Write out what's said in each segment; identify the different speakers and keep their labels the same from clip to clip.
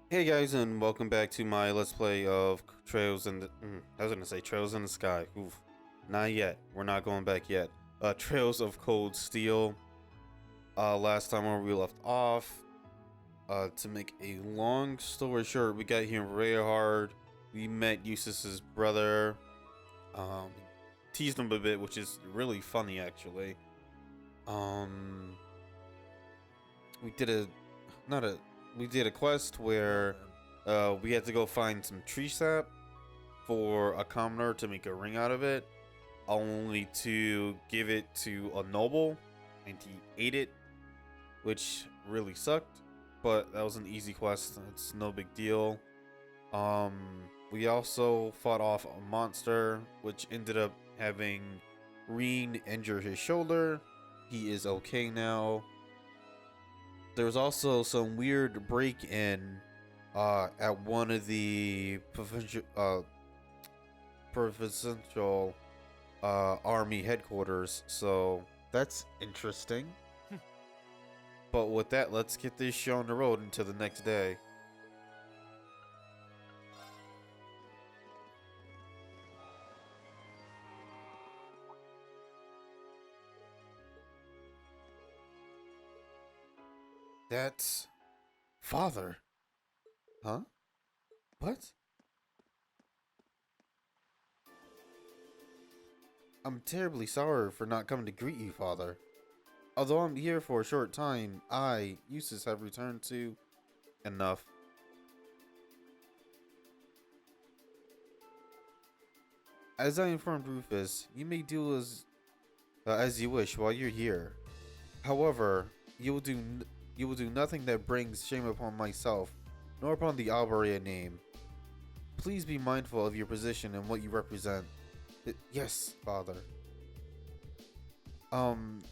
Speaker 1: Hey guys, and welcome back to my Let's Play of Trails in the. I was gonna say Trails in the Sky. Oof, not yet. We're not going back yet. Trails of Cold Steel. Last time where we left off. To make a long story short, we got here very hard. We met Eustace's brother. Um, Teased him a bit, which is really funny actually. Um, we did a, not a, we did a quest where we had to go find some tree sap for a commoner to make a ring out of it, only to give it to a noble, and he ate it, which really sucked. But that was an easy quest. It's no big deal. We also fought off a monster, which ended up having Reen injure his shoulder. He is okay now. There was also some weird break-in at one of the provincial army headquarters, so that's interesting. But with that, let's get this show on the road until the next day. That's father. Huh? What? I'm terribly sorry for not coming to greet you, father. Although I'm here for a short time, I, Eustace, have returned to enough. As I informed Rufus, you may do as you wish while you're here. However, you will do nothing that brings shame upon myself, nor upon the Alberia name. Please be mindful of your position and what you represent. Yes, father.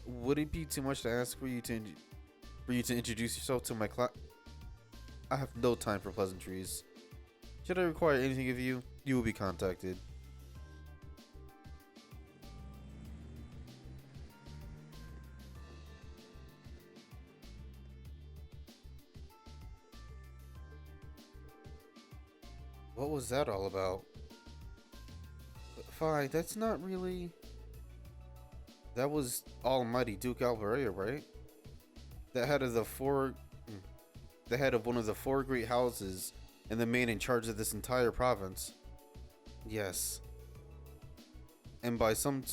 Speaker 1: Would it be too much to ask for you to introduce yourself to my class? I have no time for pleasantries. Should I require anything of you, you will be contacted. What was that all about? Fine, that's not really... That was Almighty Duke Alvaria, right? The head of the the head of one of the four great houses, and the man in charge of this entire province. Yes. And by some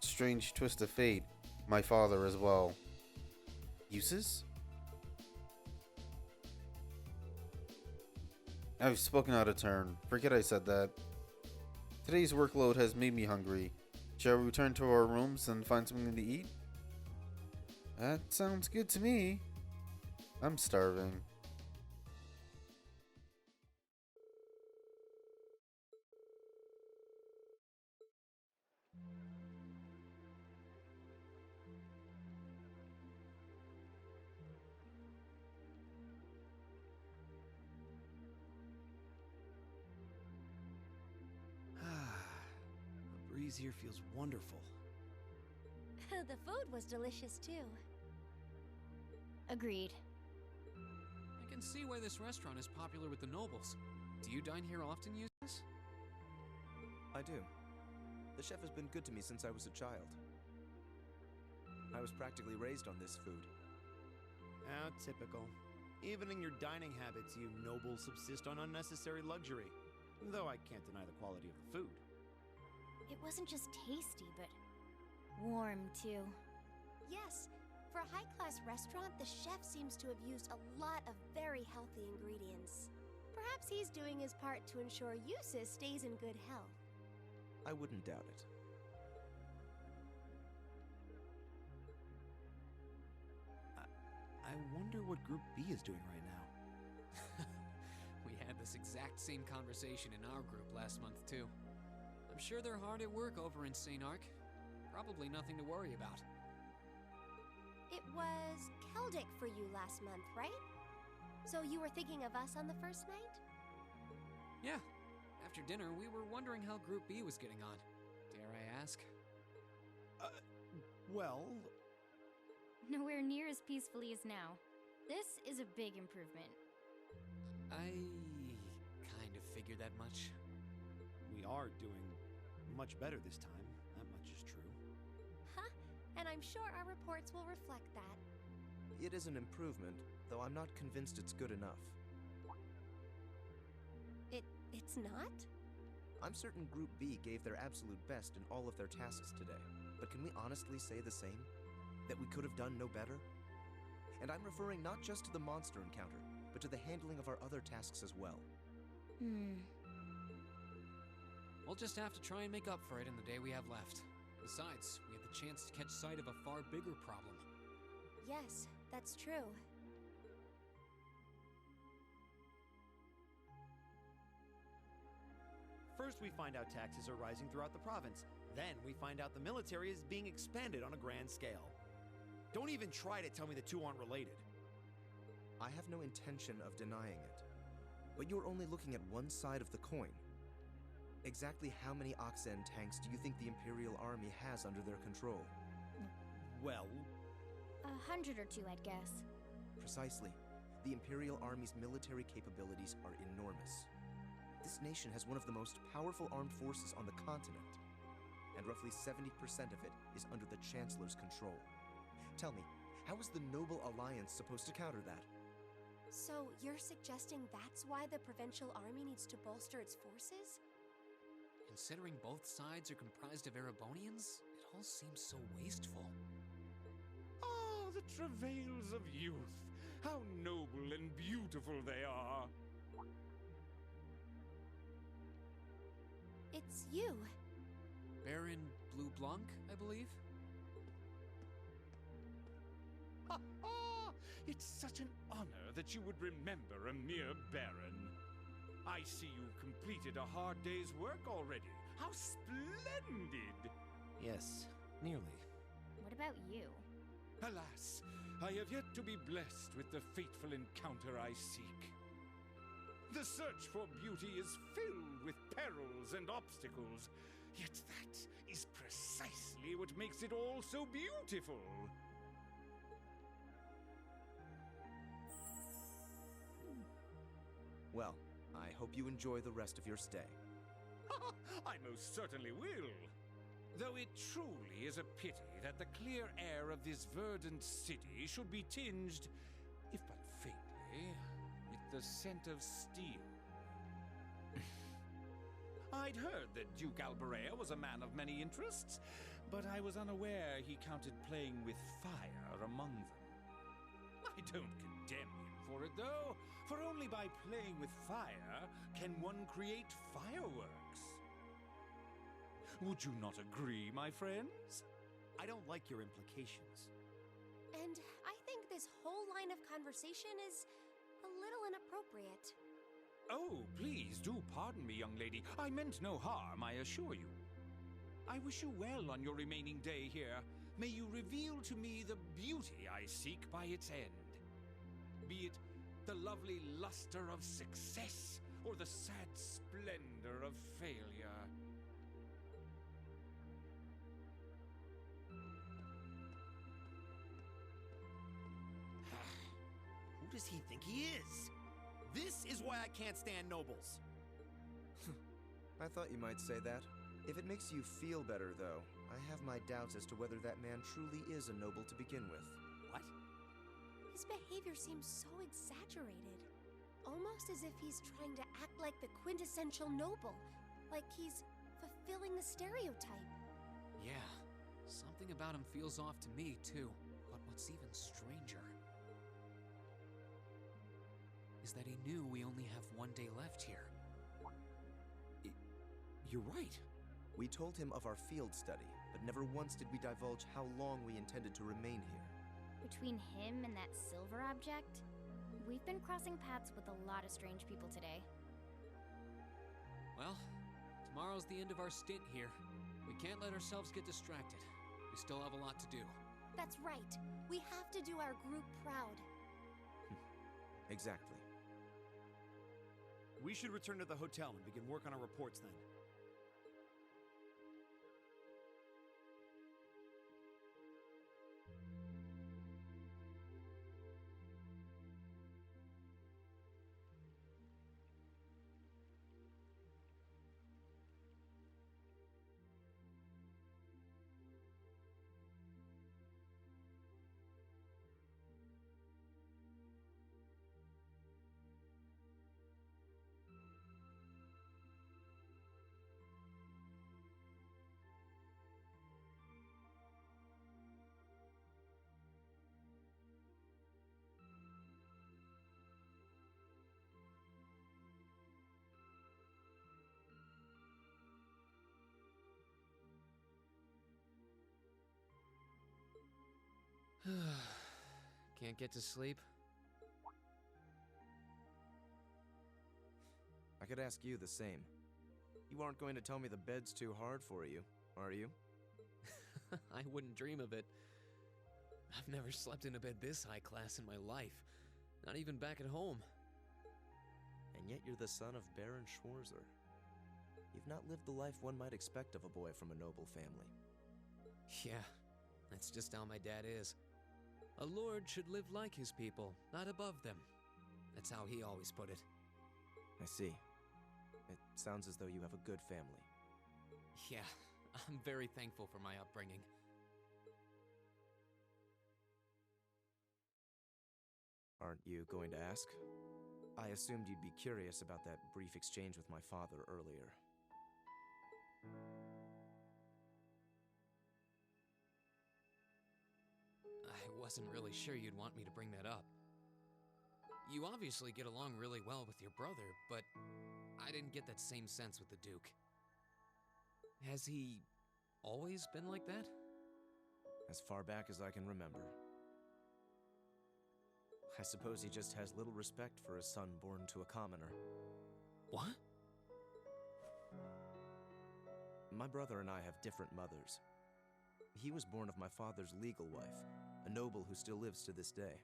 Speaker 1: strange twist of fate, my father as well. Uses? I've spoken out of turn. Forget I said that. Today's workload has made me hungry. Shall we return to our rooms and find something to eat? That sounds good to me. I'm starving.
Speaker 2: The breeze here feels wonderful.
Speaker 3: The food was delicious too. Agreed.
Speaker 4: I can see why this restaurant is popular with the nobles. Do you dine here often, Eustace?
Speaker 2: I do. The chef has been good to me since I was a child. I was practically raised on this food.
Speaker 5: How typical. Even in your dining habits, you nobles subsist on unnecessary luxury. Though I can't deny the quality of the food.
Speaker 3: It wasn't just tasty, but warm too.
Speaker 6: Yes, for a high-class restaurant, the chef seems to have used a lot of very healthy ingredients. Perhaps he's doing his part to ensure Eustace stays in good health.
Speaker 2: I wouldn't doubt it. I wonder what Group B is doing right now.
Speaker 4: We had this exact same conversation in our group last month, too. I'm sure they're hard at work over in St. Arc. Probably nothing to worry about.
Speaker 6: It was Celtic for you last month, right? So you were thinking of us on the first night?
Speaker 4: Yeah. After dinner, we were wondering how Group B was getting on. Dare I ask?
Speaker 5: Well,
Speaker 3: Nowhere near as peacefully as now. This is a big improvement.
Speaker 4: figured that much.
Speaker 5: We are doing much better this time. That much is true.
Speaker 6: Huh? And I'm sure our reports will reflect that.
Speaker 2: It is an improvement, though I'm not convinced it's good enough.
Speaker 6: It's not?
Speaker 2: I'm certain Group B gave their absolute best in all of their tasks today. But can we honestly say the same? That we could have done no better? And I'm referring not just to the monster encounter, but to the handling of our other tasks as well.
Speaker 4: We'll just have to try and make up for it in the day we have left. Besides, we have the chance to catch sight of a far bigger problem.
Speaker 6: Yes, that's true.
Speaker 5: First, we find out taxes are rising throughout the province. Then, we find out the military is being expanded on a grand scale. Don't even try to tell me the two aren't related.
Speaker 2: I have no intention of denying it. But you're only looking at one side of the coin. Exactly how many Oxen tanks do you think the Imperial Army has under their control?
Speaker 5: Well,
Speaker 3: 100 or 2, I'd guess.
Speaker 2: Precisely. The Imperial Army's military capabilities are enormous. This nation has one of the most powerful armed forces on the continent, and roughly 70% of it is under the Chancellor's control. Tell me, how is the Noble Alliance supposed to counter that?
Speaker 6: So you're suggesting that's why the Provincial Army needs to bolster its forces?
Speaker 4: Considering both sides are comprised of Erebonians, it all seems so wasteful.
Speaker 7: Ah, the travails of youth. How noble and beautiful they are.
Speaker 6: It's you.
Speaker 4: Baron Blue Blanc, I believe?
Speaker 7: Ha ha! It's such an honor that you would remember a mere baron. I see you've completed a hard day's work already. How splendid!
Speaker 5: yes, nearly.
Speaker 3: What about you?
Speaker 7: Alas, I have yet to be blessed with the fateful encounter I seek. The search for beauty is filled with perils and obstacles, yet that is precisely what makes it all so beautiful.
Speaker 2: Well, I hope you enjoy the rest of your stay.
Speaker 7: I most certainly will. Though it truly is a pity that the clear air of this verdant city should be tinged, if but faintly, with the scent of steel. I'd heard that Duke Alberea was a man of many interests, but I was unaware he counted playing with fire among them. I don't condemn him for it, though, for only by playing with fire can one create fireworks. Would you not agree, my friends?
Speaker 5: I don't like your implications.
Speaker 6: And I think this whole line of conversation is a little inappropriate.
Speaker 7: Oh, please do pardon me, young lady. I meant no harm, I assure you. I wish you well on your remaining day here. May you reveal to me the beauty I seek by its end. Be it the lovely luster of success or the sad splendor of failure.
Speaker 5: Who does he think he is? This is why I can't stand nobles.
Speaker 2: I thought you might say that. If it makes you feel better, though, I have my doubts as to whether that man truly is a noble to begin with.
Speaker 5: What?
Speaker 6: His behavior seems so exaggerated. Almost as if he's trying to act like the quintessential noble. Like he's fulfilling the stereotype.
Speaker 4: Yeah, something about him feels off to me, too. But what's even stranger is that he knew we only have one day left here.
Speaker 2: You're right. We told him of our field study, but never once did we divulge how long we intended to remain here.
Speaker 3: Between him and that silver object, we've been crossing paths with a lot of strange people today.
Speaker 4: Well, tomorrow's the end of our stint here. We can't let ourselves get distracted. We still have a lot to do.
Speaker 6: That's right. We have to do our group proud.
Speaker 2: Exactly.
Speaker 5: We should return to the hotel and begin work on our reports then.
Speaker 4: Can't get to sleep?
Speaker 2: I could ask you the same. You aren't going to tell me the bed's too hard for you, are you?
Speaker 4: I wouldn't dream of it. I've never slept in a bed this high class in my life. Not even back at home.
Speaker 2: And yet you're the son of Baron Schwarzer. You've not lived the life one might expect of a boy from a noble family.
Speaker 4: Yeah, that's just how my dad is. A lord should live like his people, not above them. That's how he always put it.
Speaker 2: I see. It sounds as though you have a good family.
Speaker 4: Yeah, I'm very thankful for my upbringing.
Speaker 2: Aren't you going to ask? I assumed you'd be curious about that brief exchange with my father earlier.
Speaker 4: I wasn't really sure you'd want me to bring that up. You obviously get along really well with your brother, but I didn't get that same sense with the Duke. Has he always been like that?
Speaker 2: As far back as I can remember. I suppose he just has little respect for a son born to a commoner.
Speaker 4: What?
Speaker 2: My brother and I have different mothers. He was born of my father's legal wife, a noble who still lives to this day.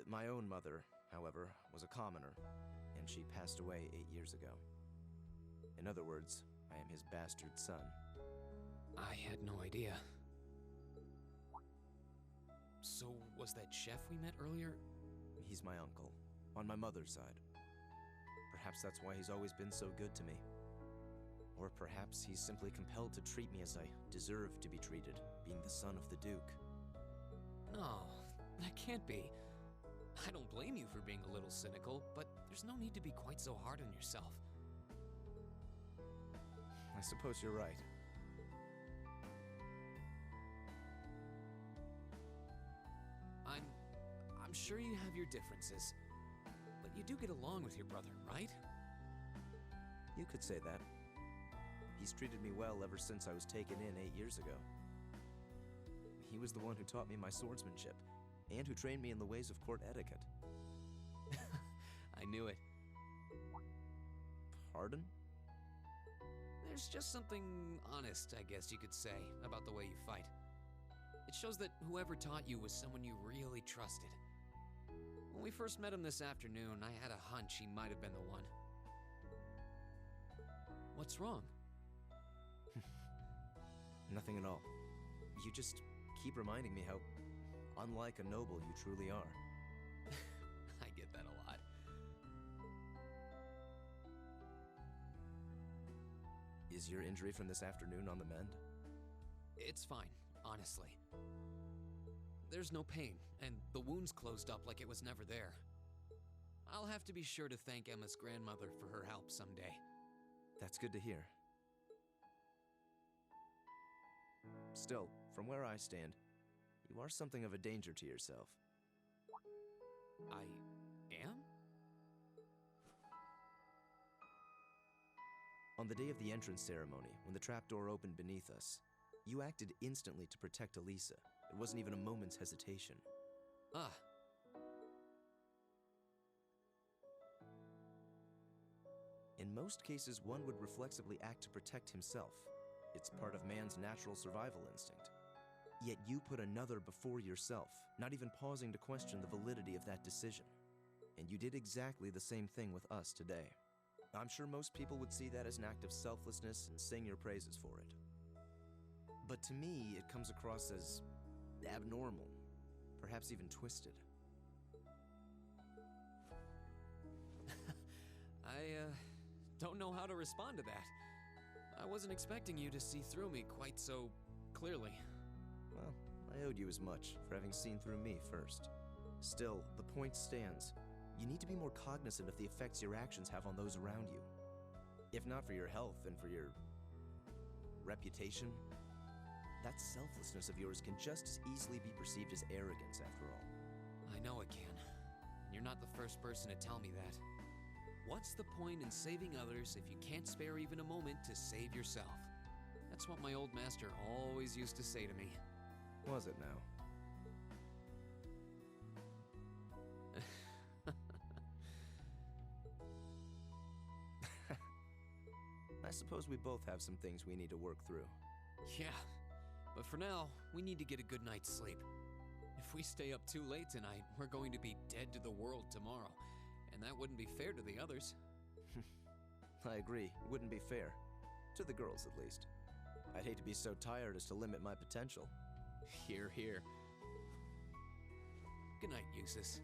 Speaker 2: My own mother, however, was a commoner, and she passed away 8 years ago. In other words, I am his bastard son.
Speaker 4: I had no idea. So, was that chef we met earlier?
Speaker 2: He's my uncle, on my mother's side. Perhaps that's why he's always been so good to me. Or perhaps he's simply compelled to treat me as I deserve to be treated, being the son of the Duke.
Speaker 4: No, that can't be. I don't blame you for being a little cynical, but there's no need to be quite so hard on yourself.
Speaker 2: I suppose you're right.
Speaker 4: I'm sure you have your differences, but you do get along with your brother, right?
Speaker 2: You could say that. He's treated me well ever since I was taken in 8 years ago. He was the one who taught me my swordsmanship, and who trained me in the ways of court etiquette.
Speaker 4: I knew it.
Speaker 2: Pardon?
Speaker 4: There's just something honest, I guess you could say, about the way you fight. It shows that whoever taught you was someone you really trusted. When we first met him this afternoon, I had a hunch he might have been the one. What's wrong?
Speaker 2: Nothing at all. You just keep reminding me how unlike a noble you truly are.
Speaker 4: I get that a lot.
Speaker 2: Is your injury from this afternoon on the mend?
Speaker 4: It's fine, honestly. There's no pain, and the wound's closed up like it was never there. I'll have to be sure to thank Emma's grandmother for her help someday.
Speaker 2: That's good to hear. Still, from where I stand, you are something of a danger to yourself.
Speaker 4: I am?
Speaker 2: On the day of the entrance ceremony, when the trapdoor opened beneath us, you acted instantly to protect Elisa. It wasn't even a moment's hesitation.
Speaker 4: Ah.
Speaker 2: In most cases, one would reflexively act to protect himself. It's part of man's natural survival instinct. Yet you put another before yourself, not even pausing to question the validity of that decision. And you did exactly the same thing with us today. I'm sure most people would see that as an act of selflessness and sing your praises for it. But to me, it comes across as abnormal, perhaps even twisted.
Speaker 4: I don't know how to respond to that. I wasn't expecting you to see through me quite so clearly.
Speaker 2: Well, I owed you as much for having seen through me first. Still, the point stands. You need to be more cognizant of the effects your actions have on those around you. If not for your health and for your reputation, that selflessness of yours can just as easily be perceived as arrogance after all.
Speaker 4: I know it can. You're not the first person to tell me that. What's the point in saving others if you can't spare even a moment to save yourself? That's what my old master always used to say to me.
Speaker 2: Was it now? I suppose we both have some things we need to work through.
Speaker 4: Yeah, but for now, we need to get a good night's sleep. If we stay up too late tonight, we're going to be dead to the world tomorrow, and that wouldn't be fair to the others.
Speaker 2: I agree, it wouldn't be fair. To the girls, at least. I'd hate to be so tired as to limit my potential.
Speaker 4: Hear, hear. Good night, Eustace.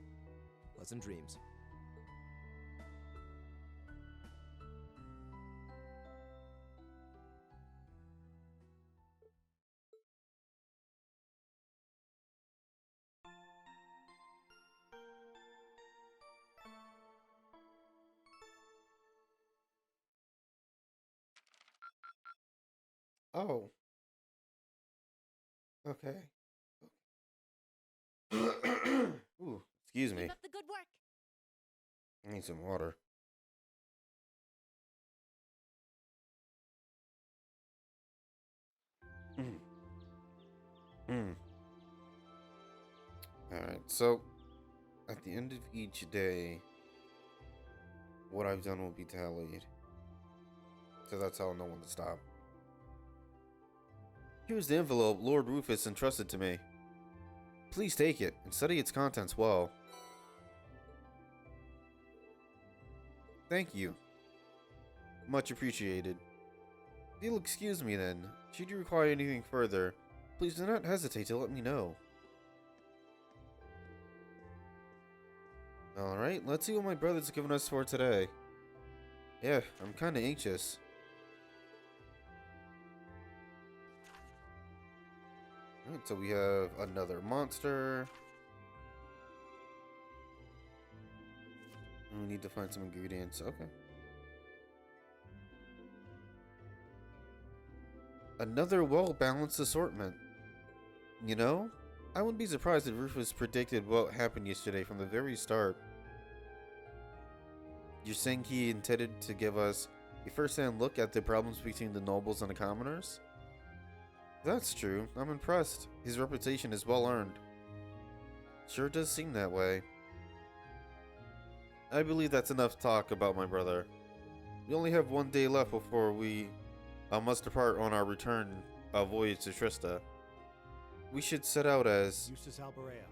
Speaker 2: Pleasant dreams.
Speaker 1: Oh. Okay. Ooh, excuse me.
Speaker 6: Keep up the good work.
Speaker 1: I need some water. Alright, so at the end of each day, what I've done will be tallied. So that's how I'll know when to stop. Here's the envelope Lord Rufus entrusted to me. Please take it and study its contents well. Thank you. Much appreciated. If you'll excuse me then, should you require anything further, please do not hesitate to let me know. Alright, let's see what my brother's given us for today. Yeah, I'm kinda anxious. Alright, so we have another monster. We need to find some ingredients. Okay. Another well-balanced assortment. You know, I wouldn't be surprised if Rufus predicted what happened yesterday from the very start. You're saying he intended to give us a first-hand look at the problems between the nobles and the commoners? That's true. I'm impressed. His reputation is well earned. Sure does seem that way. I believe that's enough talk about my brother. We only have one day left before we must depart on our return voyage to Trista. We should set out as...
Speaker 5: Eustace Alberea.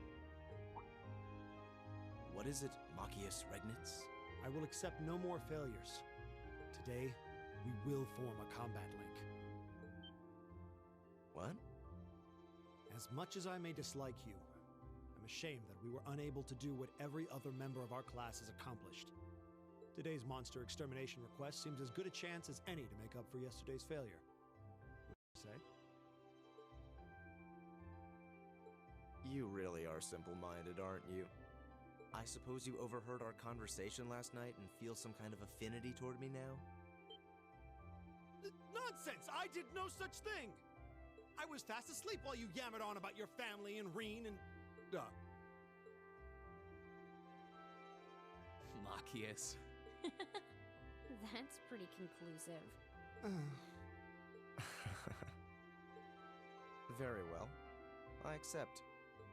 Speaker 2: What is it, Machius Regnitz?
Speaker 5: I will accept no more failures. Today, we will form a combat link.
Speaker 2: What?
Speaker 5: As much as I may dislike you, I'm ashamed that we were unable to do what every other member of our class has accomplished. Today's monster extermination request seems as good a chance as any to make up for yesterday's failure. What do you say?
Speaker 2: You really are simple-minded, aren't you? I suppose you overheard our conversation last night and feel some kind of affinity toward me now?
Speaker 5: Nonsense! I did no such thing! I was fast asleep while you yammered on about your family and Reen and...
Speaker 4: Machias.
Speaker 3: That's pretty conclusive.
Speaker 2: Very well. I accept.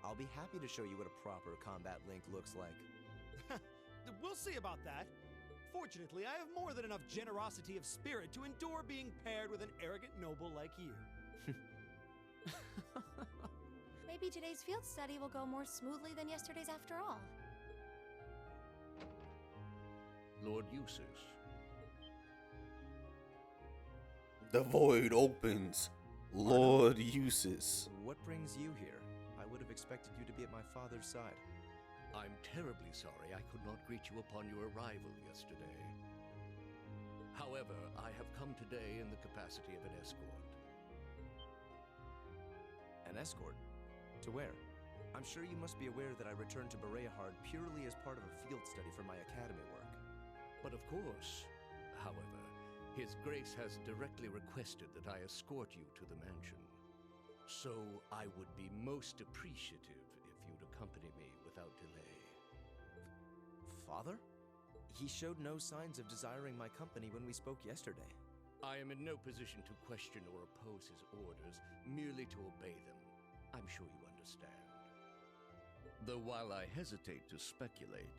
Speaker 2: I'll be happy to show you what a proper combat link looks like.
Speaker 5: We'll see about that. Fortunately, I have more than enough generosity of spirit to endure being paired with an arrogant noble like you.
Speaker 6: Maybe today's field study will go more smoothly than yesterday's after all.
Speaker 8: Lord Eustace.
Speaker 1: The void opens. Lord Eustace.
Speaker 2: What brings you here? I would have expected you to be at my father's side.
Speaker 8: I'm terribly sorry I could not greet you upon your arrival yesterday. However, I have come today in the capacity of an escort.
Speaker 2: An escort? To where? I'm sure you must be aware that I returned to Bereahard purely as part of a field study for my academy work.
Speaker 8: But of course, however, His Grace has directly requested that I escort you to the mansion. So I would be most appreciative if you'd accompany me without delay.
Speaker 2: Father? He showed no signs of desiring my company when we spoke yesterday.
Speaker 8: I am in no position to question or oppose his orders, merely to obey them. I'm sure you understand. Though while I hesitate to speculate,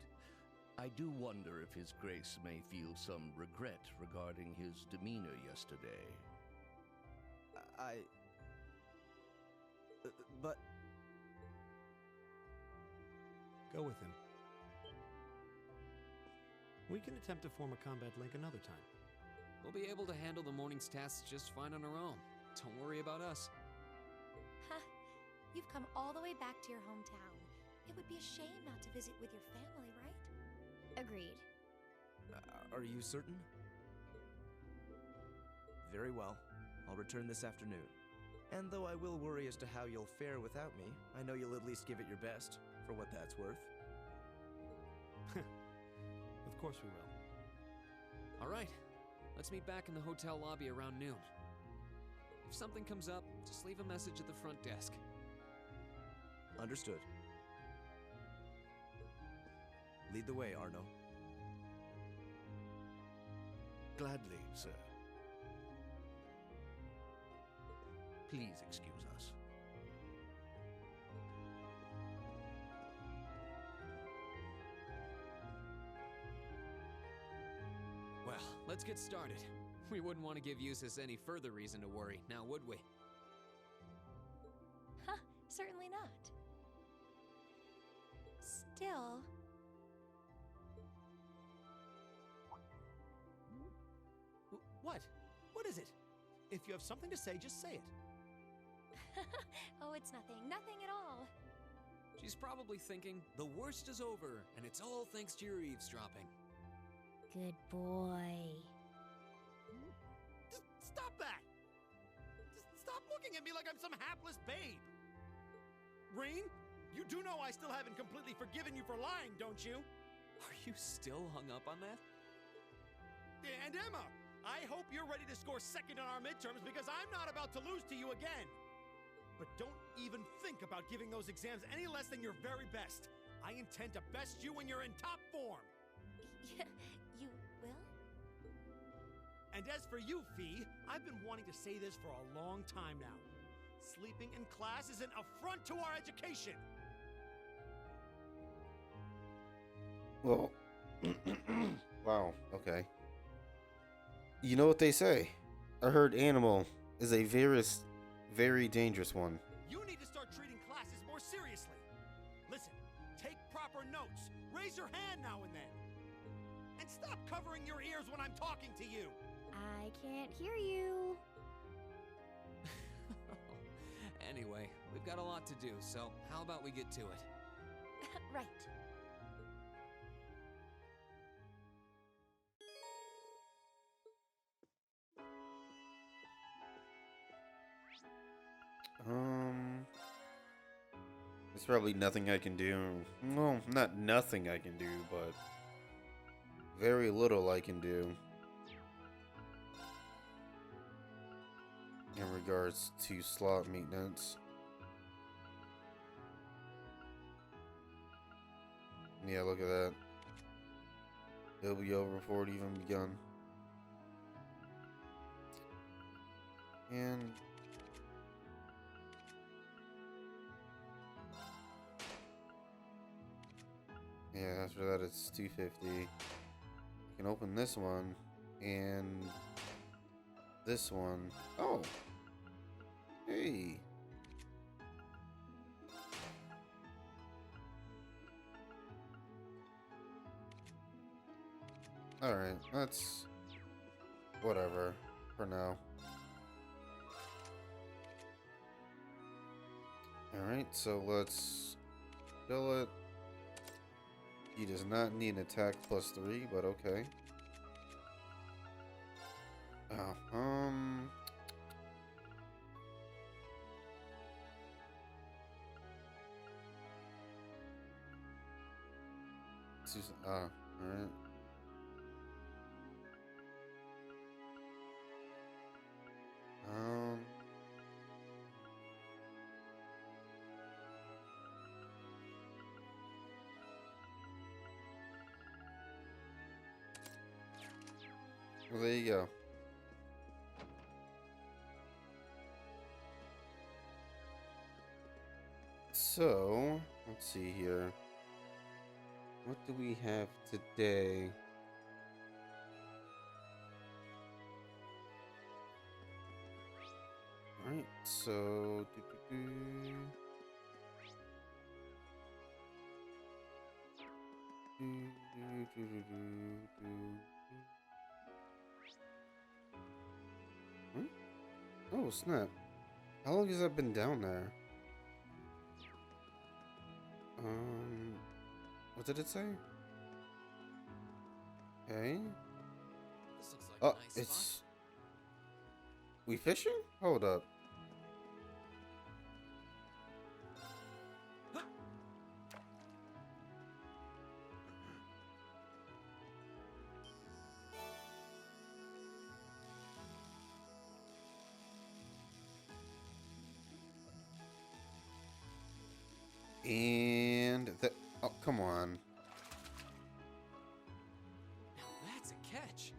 Speaker 8: I do wonder if His Grace may feel some regret regarding his demeanor yesterday.
Speaker 2: But
Speaker 5: Go with him. We can attempt to form a combat link another time.
Speaker 4: We'll be able to handle the morning's tasks just fine on our own. Don't worry about us.
Speaker 6: Huh. You've come all the way back to your hometown. It would be a shame not to visit with your family, right?
Speaker 3: Agreed.
Speaker 2: are you certain? Very well. I'll return this afternoon. And though I will worry as to how you'll fare without me, I know you'll at least give it your best, for what that's worth.
Speaker 5: Of course we will.
Speaker 4: All right, let's meet back in the hotel lobby around noon. If something comes up, just leave a message at the front desk.
Speaker 2: Understood. Lead the way, Arno.
Speaker 8: Gladly, sir. Please excuse us.
Speaker 4: Well, let's get started. We wouldn't want to give Eustace any further reason to worry, now would we?
Speaker 6: Huh, certainly not. Still...
Speaker 5: What? What is it? If you have something to say, just say it.
Speaker 6: Oh, it's nothing. Nothing at all.
Speaker 4: She's probably thinking, the worst is over, and it's all thanks to your eavesdropping.
Speaker 3: Good boy.
Speaker 5: Just stop that! Just stop looking at me like I'm some hapless babe! Rain, you do know I still haven't completely forgiven you for lying, don't you?
Speaker 4: Are you still hung up on that?
Speaker 5: And Emma, I hope you're ready to score second in our midterms because I'm not about to lose to you again. But don't even think about giving those exams any less than your very best. I intend to best you when you're in top form.
Speaker 6: You will?
Speaker 5: And as for you, Fee, I've been wanting to say this for a long time now. Sleeping in class is an affront to our education.
Speaker 1: Well, wow, okay. You know what they say? A herd animal is a very dangerous one.
Speaker 5: You need to start treating classes more seriously. Listen, take proper notes. Raise your hand now and then. And stop covering your ears when I'm talking to you.
Speaker 3: I can't hear you.
Speaker 4: Anyway, we've got a lot to do, so how about we get to it?
Speaker 6: Right.
Speaker 1: There's probably nothing I can do. Well, not nothing I can do, but very little I can do in regards to slot maintenance. Yeah, look at that. It'll be over before it even begun. And yeah, after that it's 250. I can open this one and this one. Oh, hey. Alright, that's whatever for now. Alright, so let's fill it. He does not need an attack +3, but okay. Alright. Well, there you go. So, let's see here. What do we have today? Alright, so Hmm? Oh snap. How long has that been down there? What did it say? Okay.
Speaker 4: This looks like
Speaker 1: Oh,
Speaker 4: a nice
Speaker 1: it's...
Speaker 4: spot.
Speaker 1: We fishing? Hold up. And that... Oh, come on.
Speaker 4: Now that's a catch.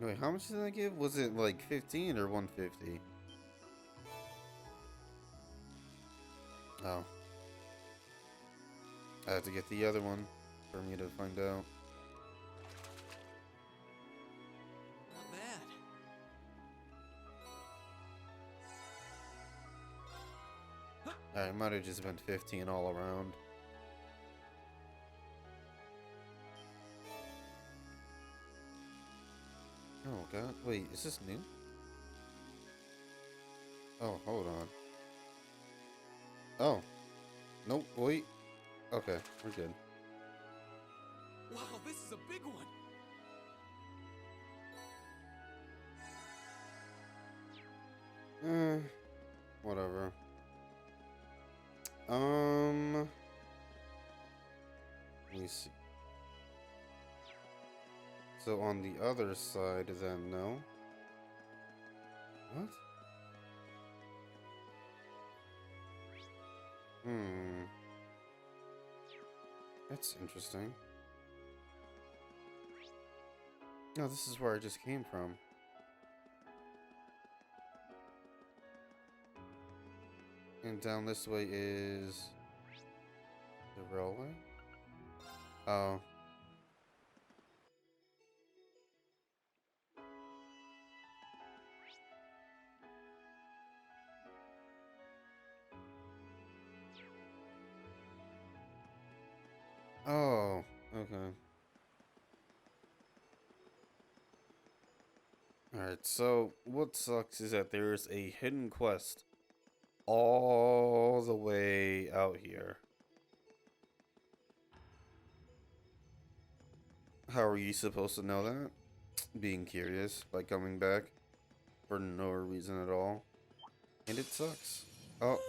Speaker 1: Wait, how much did I give? Was it like 15 or 150? Oh. I have to get the other one for me to find out.
Speaker 4: Not bad.
Speaker 1: Alright, might have just been 15 all around. Oh god, wait, is this new? Oh, hold on. Oh. Nope, wait. Okay, we're good.
Speaker 4: Wow, this is a big one.
Speaker 1: Whatever. Let me see. So on the other side, then no. What? That's interesting. No, this is where I just came from. And down this way is the railway? Oh. Oh, okay. Alright, so what sucks is that there's a hidden quest all the way out here. How are you supposed to know that? Being curious by coming back for no reason at all. And it sucks. Oh.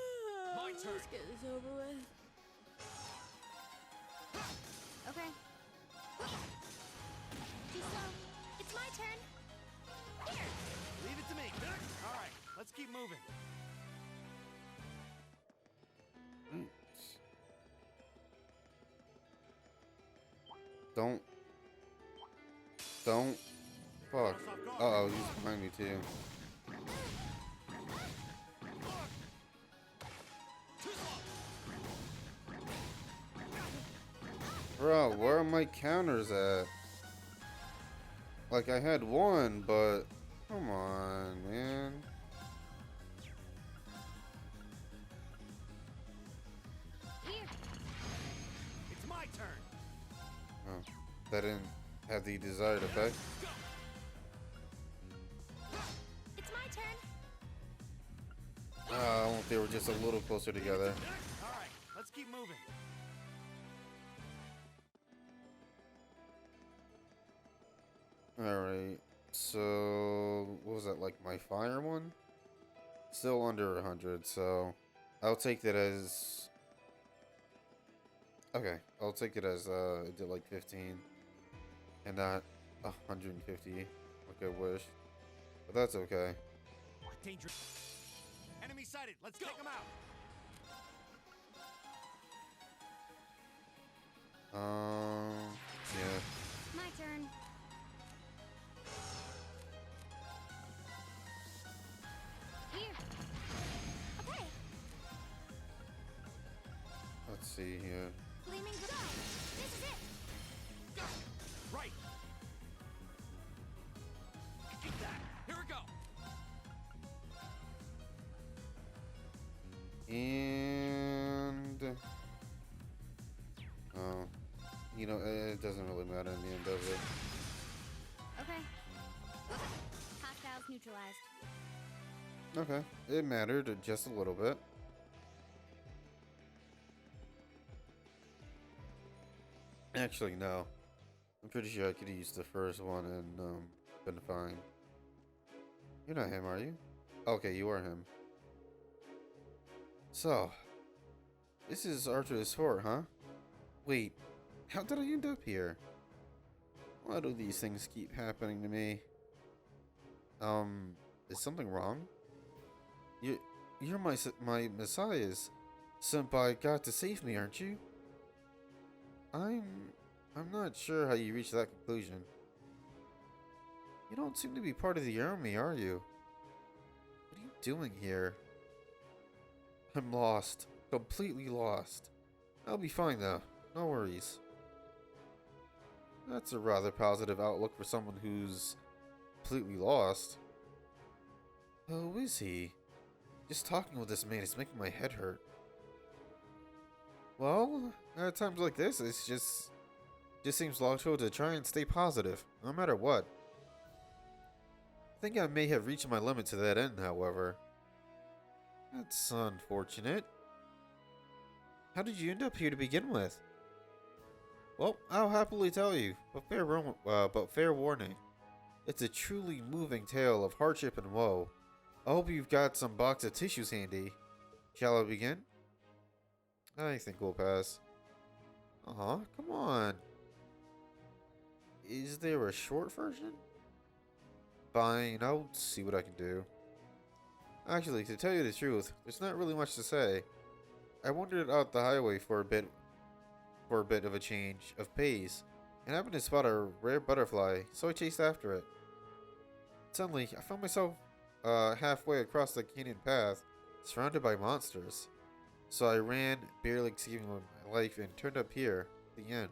Speaker 4: My turn.
Speaker 6: Let's get this over with.
Speaker 3: Okay.
Speaker 6: Too slow. It's my turn. Here.
Speaker 5: Leave it to me. All right, let's keep moving.
Speaker 1: Don't. Fuck. Uh-oh, he's behind me too. Bro, where are my counters at? Like, I had one, but... Come on, man.
Speaker 3: Here.
Speaker 5: It's my turn.
Speaker 1: Oh, that didn't have the desired effect.
Speaker 6: It's my turn.
Speaker 1: I want they were just a little closer together.
Speaker 5: All right, let's keep moving.
Speaker 1: Alright, so... What was that, like my fire one? Still under 100, so... I'll take that as... Okay, I'll take it as, it did like 15. And not 150, like I wish. But that's okay.
Speaker 5: Danger. Enemy sighted. Let's take them out.
Speaker 1: Yeah.
Speaker 3: My turn.
Speaker 6: Here. Okay.
Speaker 1: see here.
Speaker 3: Gleaming go! This is it!
Speaker 4: Go! Right! Eat that! Here we go!
Speaker 1: And oh, you know, it doesn't really matter in the end, does it?
Speaker 3: Okay. Hostiles neutralized.
Speaker 1: Okay, it mattered just a little bit. Actually, no. I'm pretty sure I could use the first one and been fine. You're not him, are you? Okay, you are him. So, this is Archer's fort, huh? Wait, how did I end up here? Why do these things keep happening to me? Is something wrong? You're my messiahs, sent by God to save me, aren't you? I'm not sure how you reached that conclusion. You don't seem to be part of the army, are you? What are you doing here? I'm lost. Completely lost. I'll be fine though. No worries. That's a rather positive outlook for someone who's completely lost. Who is he? Just talking with this man is making my head hurt. Well, at times like this, it's just seems logical to try and stay positive, no matter what. I think I may have reached my limit to that end, however. That's unfortunate. How did you end up here to begin with? Well, I'll happily tell you, but fair warning. It's a truly moving tale of hardship and woe. I hope you've got some box of tissues handy. Shall I begin? I think we'll pass. Aw, come on. Is there a short version? Fine, I'll see what I can do. Actually, to tell you the truth, there's not really much to say. I wandered out the highway for a bit of a change of pace, and happened to spot a rare butterfly, so I chased after it. Suddenly, I found myself halfway across the canyon path, surrounded by monsters. So I ran, barely escaping my life, and turned up here, at the end.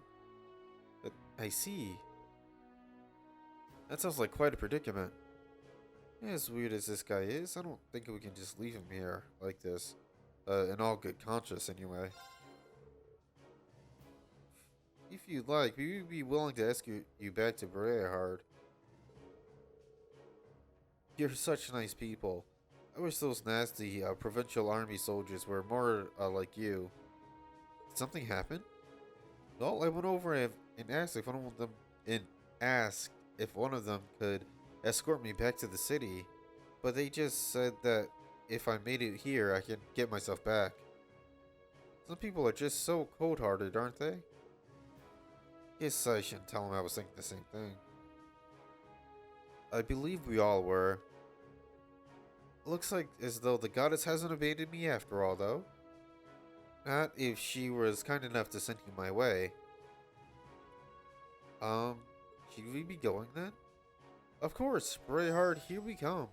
Speaker 1: But I see. That sounds like quite a predicament. As weird as this guy is, I don't think we can just leave him here like this. In all good conscience, anyway. If you'd like, we would be willing to escort you back to Breahard. You're such nice people. I wish those nasty provincial army soldiers were more like you. Did something happen? Well, I went over and asked if one of them could escort me back to the city, but they just said that if I made it here, I can get myself back. Some people are just so cold-hearted, aren't they? Guess I shouldn't tell them I was thinking the same thing. I believe we all were. Looks like as though the goddess hasn't abandoned me after all, though. Not if she was kind enough to send you my way. Should we be going then? Of course, Breahard, here we come.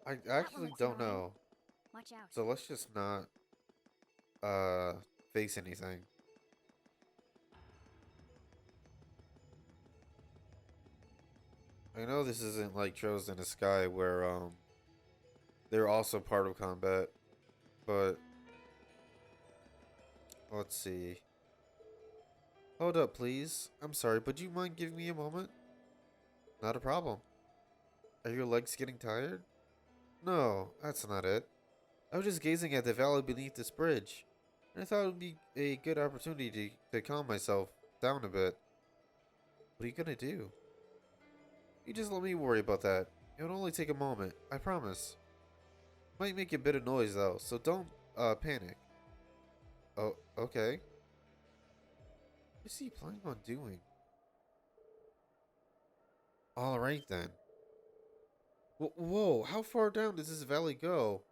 Speaker 1: I actually don't know.
Speaker 3: Watch out.
Speaker 1: So let's just not face anything. I know this isn't like Trails in the Sky where they're also part of combat, but let's see. Hold up, please. I'm sorry, but do you mind giving me a moment? Not a problem. Are your legs getting tired? No, that's not it. I was just gazing at the valley beneath this bridge, and I thought it would be a good opportunity to calm myself down a bit. What are you gonna do? You just let me worry about that. It will only take a moment, I promise. Might make a bit of noise though, so don't panic. Oh, okay. What is he planning on doing? Alright then. Whoa, how far down does this valley go?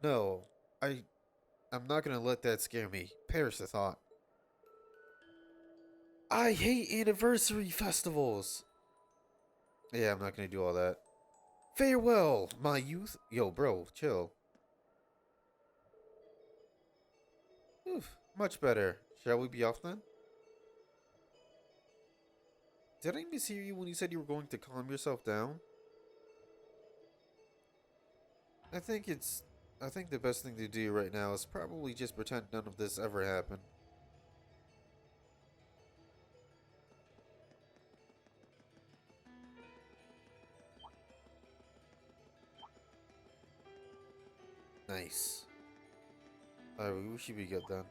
Speaker 1: No, I'm not gonna let that scare me. Perish the thought. I hate anniversary festivals. Yeah, I'm not gonna do all that. Farewell, my youth. Yo, bro, chill. Oof, much better. Shall we be off then? Did I mishear you when you said you were going to calm yourself down? I think it's... I think the best thing to do right now is probably just pretend none of this ever happened. Nice. Alright, we should be good then.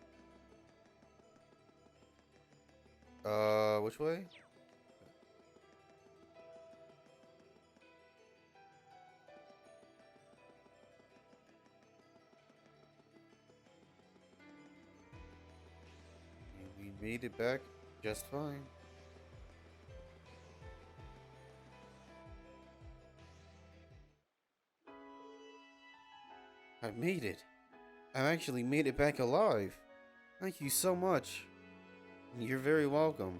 Speaker 1: Which way? We made it back just fine. I made it. I actually made it back alive. Thank you so much. You're very welcome.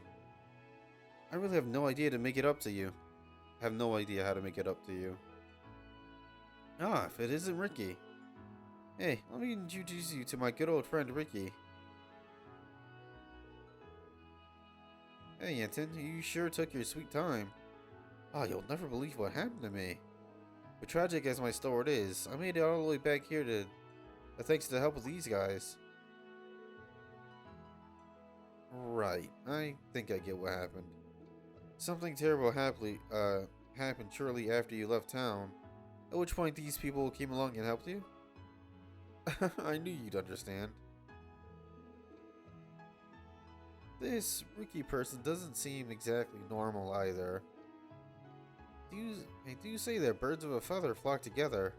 Speaker 1: I really have no idea to make it up to you. I have no idea how to make it up to you. Ah, if it isn't Ricky. Hey, let me introduce you to my good old friend Ricky. Hey, Anton, you sure took your sweet time. Ah, you'll never believe what happened to me. But tragic as my story is, I made it all the way back here to thanks to the help of these guys. Right, I think I get what happened. Something terrible happened shortly after you left town, at which point these people came along and helped you? I knew you'd understand. This Ricky person doesn't seem exactly normal either. I do say that birds of a feather flock together.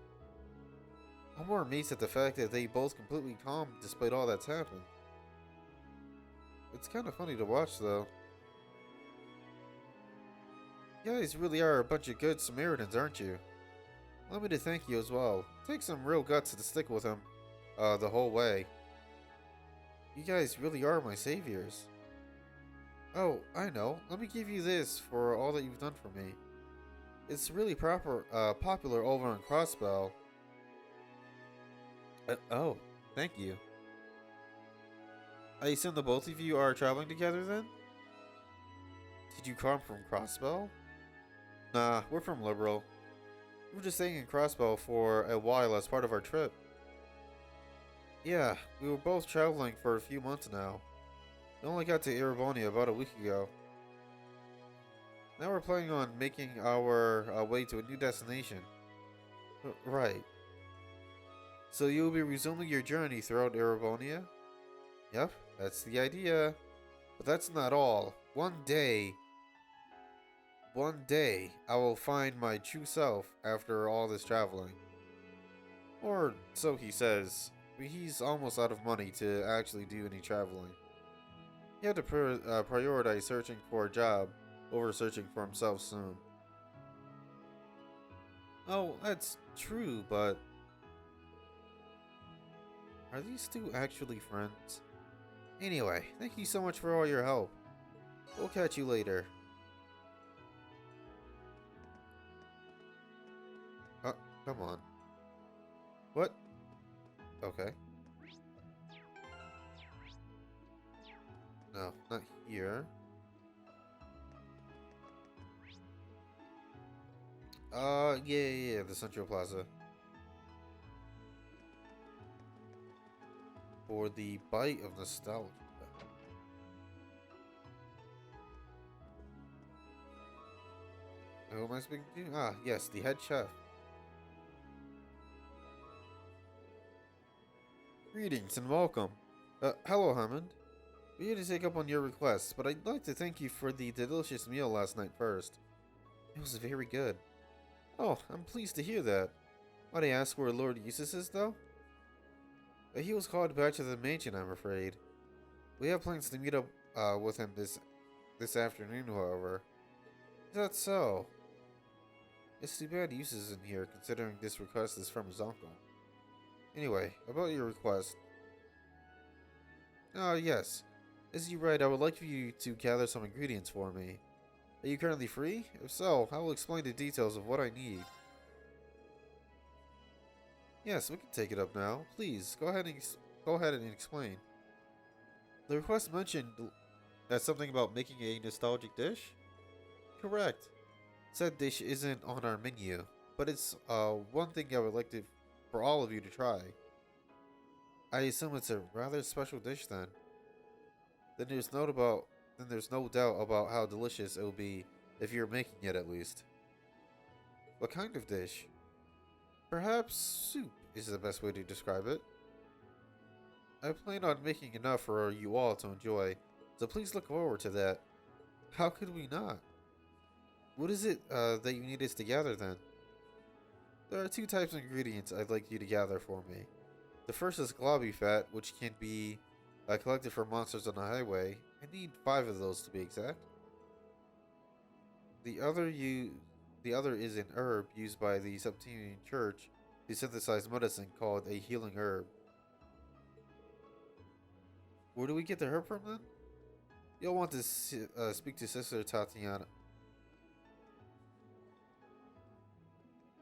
Speaker 1: I'm more amazed at the fact that they both completely calm despite all that's happened. It's kind of funny to watch though. You guys really are a bunch of good Samaritans, aren't you? Allow me to thank you as well. Take some real guts to stick with him the whole way. You guys really are my saviors. Oh, I know. Let me give you this for all that you've done for me. It's really popular over on Crossbell. Oh, thank you. I assume the both of you are traveling together then? Did you come from Crossbell? Nah, we're from Liberal. We were just staying in Crossbell for a while as part of our trip. Yeah, we were both traveling for a few months now. We only got to Erebonia about a week ago. Now we're planning on making our way to a new destination. Right. So you'll be resuming your journey throughout Erebonia? Yep, that's the idea. But that's not all. One day, I will find my true self after all this traveling. Or so he says. He's almost out of money to actually do any traveling. He had to prioritize searching for a job over searching for himself soon. Oh, that's true, but... are these two actually friends? Anyway, thank you so much for all your help. We'll catch you later. Come on. What? Okay. No, not here. Yeah, the Central Plaza. For the bite of nostalgia. Who am I speaking to? Ah, yes, the head chef. Greetings and welcome. Hello, Hammond. We're here to take up on your request, but I'd like to thank you for the delicious meal last night first. It was very good. Oh, I'm pleased to hear that. Might I ask where Lord Eustace is, though? He was called back to the mansion, I'm afraid. We have plans to meet up with him this afternoon, however. Is that so? It's too bad Eustace isn't here, considering this request is from his uncle. Anyway, about your request. Yes. Is you right? I would like for you to gather some ingredients for me. Are you currently free? If so, I will explain the details of what I need. Yes, we can take it up now. Please, go ahead and explain. The request mentioned something about making a nostalgic dish? Correct. Said dish isn't on our menu, but it's one thing I would like for all of you to try. I assume it's a rather special dish then. Then there's no doubt about how delicious it will be if you're making it at least. What kind of dish? Perhaps soup is the best way to describe it. I plan on making enough for you all to enjoy, so please look forward to that. How could we not? What is it that you need us to gather then? There are two types of ingredients I'd like you to gather for me. The first is globby fat, which can be collected from monsters on the highway. I need 5 of those to be exact. The other is an herb used by the Subterranean Church to synthesize medicine called a healing herb. Where do we get the herb from then? You'll want to speak to Sister Tatiana.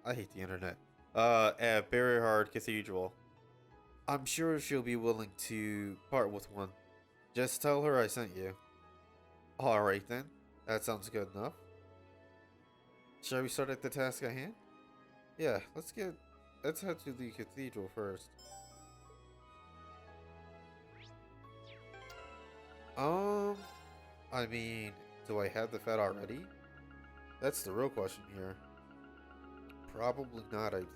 Speaker 1: I hate the internet. At Berryhard Cathedral. I'm sure she'll be willing to part with one. Just tell her I sent you. Alright then. That sounds good enough. Shall we start at the task at hand? Yeah, let's head to the cathedral first. I mean, do I have the fat already? That's the real question here. Probably not, I think.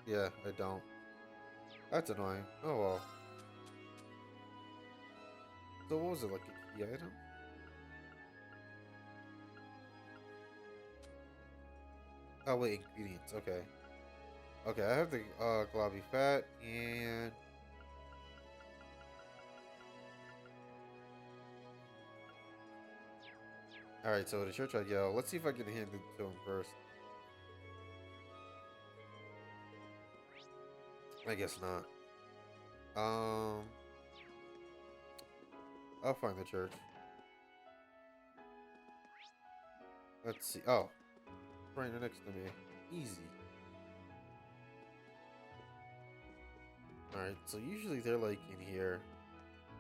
Speaker 1: Yeah, I don't. That's annoying. Oh well. So what was it, like a key item? Oh wait, ingredients, okay. Okay, I have the globby fat and alright, so the church I yell. Let's see if I can hand it to him first. I guess not. I'll find the church. Let's see. Oh, right next to me. Easy. Alright, so usually they're like in here.